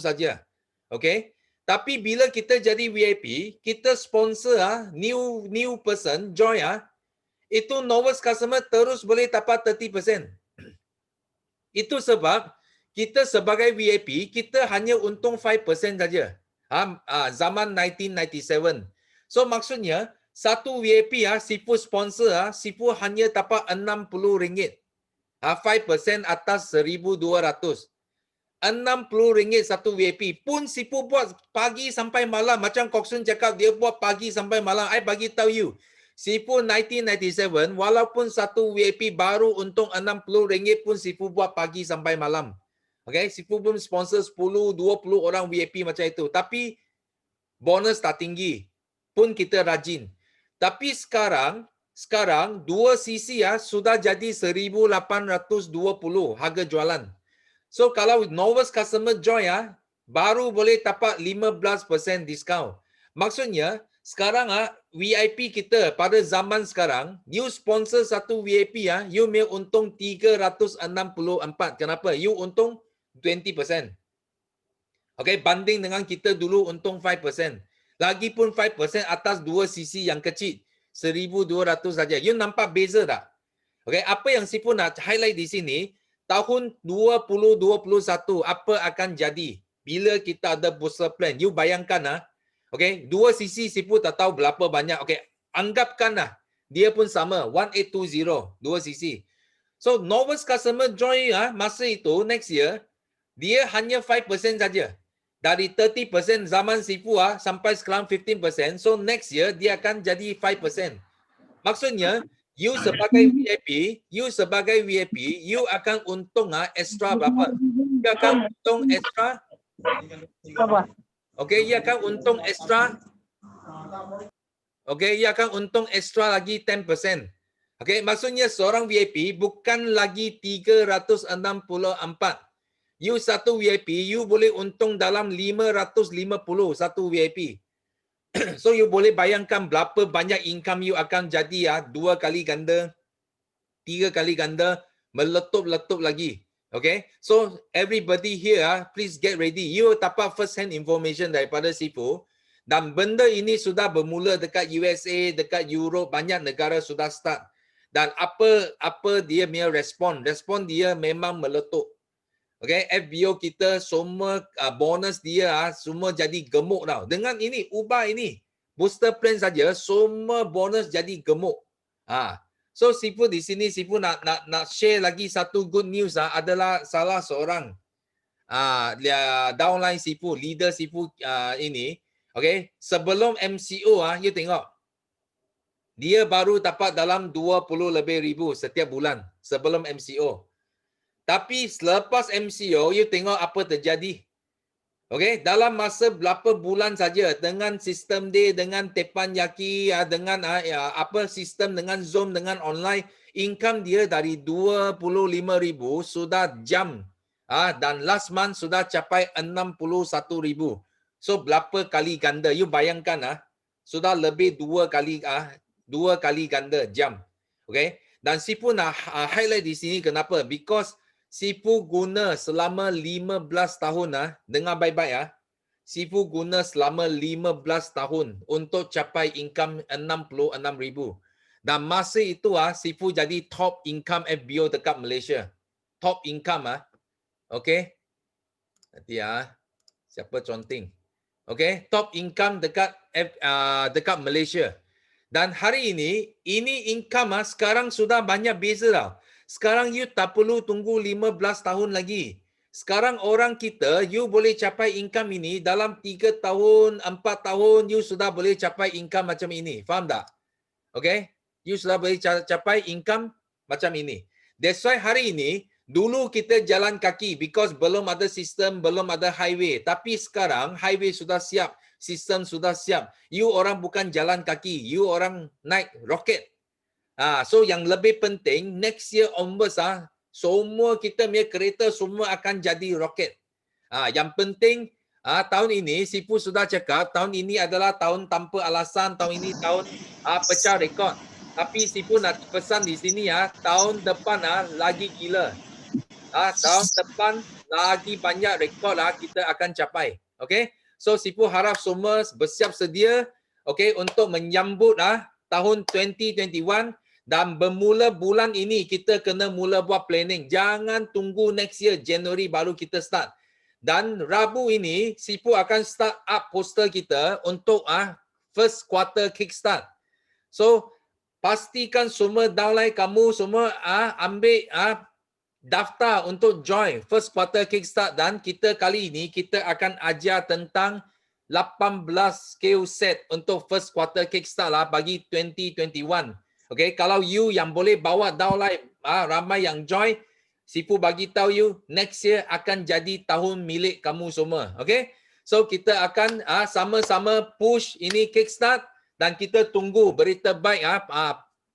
saja. Okay? Tapi bila kita jadi VIP, kita sponsor new person join itu novice customer terus boleh dapat 30%. Itu sebab kita sebagai VIP, kita hanya untung 5% saja. Zaman 1997. So maksudnya satu VIP Sifu sponsor Sifu hanya dapat RM60. 5% atas 1,200. RM60 satu VIP. Pun Sifu buat pagi sampai malam. Macam Koksun cakap dia buat pagi sampai malam. I bagi tahu you. Sifu 1997 walaupun satu VIP baru untung RM60 pun Sifu buat pagi sampai malam. Okay, Sifu pun sponsor 10-20 orang VIP macam itu. Tapi bonus tak tinggi. Pun kita rajin. Tapi sekarang 2 sisi sudah jadi 1,820 harga jualan. So kalau novice customer join baru boleh dapat 15% diskaun. Maksudnya sekarang VIP kita pada zaman sekarang, you sponsor satu VIP you may untung 364. Kenapa? You untung 20%. Okay, banding dengan kita dulu untung 5%. Lagipun 5% atas 2 sisi yang kecil. 1,200 saja. You nampak beza tak? Okay, apa yang Sifu nak highlight di sini, tahun 2021 apa akan jadi bila kita ada booster plan? You bayangkan okay, 2 sisi Sifu tak tahu berapa banyak. Okay, anggapkan dia pun sama 1820 2 sisi. So novice customer join masa itu next year dia hanya 5% saja. Dari 30% zaman Sifu sampai sekarang 15%. So next year dia akan jadi 5%. Maksudnya you sebagai VIP, you akan untung extra berapa? You akan untung extra. Okay, you akan untung extra. Okay, you akan untung extra lagi 10%. Okay, maksudnya seorang VIP bukan lagi 364. You satu VIP, you boleh untung dalam 550 satu VIP. So you boleh bayangkan berapa banyak income you akan jadi 2 kali ganda, 3 kali ganda, meletup-letup lagi. Okay, so everybody here, please get ready. You dapat first hand information daripada Sifu. Dan benda ini sudah bermula dekat USA, dekat Europe, banyak negara sudah start. Dan apa dia punya respon? Respon dia memang meletup. Okay, FBO kita semua bonus dia semua jadi gemuk tau. Dengan ini, ubah ini, booster plan saja, semua bonus jadi gemuk. So Sifu di sini, Sifu nak share lagi satu good news adalah salah seorang downline Sifu, leader Sifu ini. Okay, sebelum MCO you tengok, dia baru dapat dalam 20 lebih ribu setiap bulan sebelum MCO. Tapi selepas MCO, you tengok apa terjadi. Okay, dalam masa berapa bulan saja dengan sistem dia, dengan teppanyaki, dengan sistem, dengan Zoom, dengan online, income dia dari 25,000 sudah jam. Dan last month sudah capai 61,000. So berapa kali ganda? You bayangkan sudah lebih 2 kali ganda jam. Okay, dan Sifu nak highlight di sini kenapa? Because Sifu guna selama 15 tahun dengar baik-baik Sifu guna selama 15 tahun untuk capai income 66,000. Dan masa itu Sifu jadi top income FBO dekat Malaysia. Top income Okay. Nanti siapa counting. Okay, top income dekat Malaysia. Dan hari ini income sekarang sudah banyak beza tau. Sekarang you tak perlu tunggu 15 tahun lagi. Sekarang orang kita, you boleh capai income ini dalam 3 tahun, 4 tahun, you sudah boleh capai income macam ini. Faham tak? Okay? You sudah boleh capai income macam ini. That's why hari ini, dulu kita jalan kaki because belum ada sistem, belum ada highway. Tapi sekarang highway sudah siap, sistem sudah siap. You orang bukan jalan kaki, you orang naik roket. So yang lebih penting next year onwards semua kita punya kereta semua akan jadi roket. Yang penting tahun ini Sifu sudah cakap tahun ini adalah tahun tanpa alasan, tahun ini tahun pecah rekod. Tapi Sifu nak pesan di sini tahun depan lagi gila. Tahun depan lagi banyak rekod kita akan capai. Okay? So Sifu harap semua bersiap sedia untuk menyambut tahun 2021. Dan bermula bulan ini kita kena mula buat planning. Jangan tunggu next year January baru kita start. Dan Rabu ini Sifu akan start up poster kita untuk first quarter kickstart. So pastikan semua downline kamu semua ambil daftar untuk join first quarter kickstart. Dan kita kali ini kita akan ajar tentang 18 skill set untuk first quarter kickstart bagi 2021. Okay, kalau you yang boleh bawa downline, ramai yang join, Sifu bagi tahu you next year akan jadi tahun milik kamu semua. Okay, so kita akan sama-sama push ini kickstart dan kita tunggu berita baik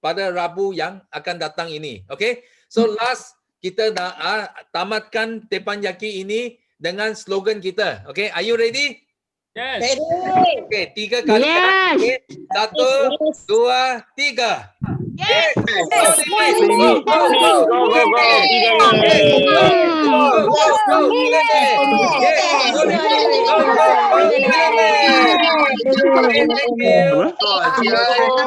pada Rabu yang akan datang ini. Okay, so last kita dah tamatkan teppanyaki ini dengan slogan kita. Okay, are you ready? Yes. Okay, 3 kali. Yes. Okay. 1, 2, 3. Yes. Go.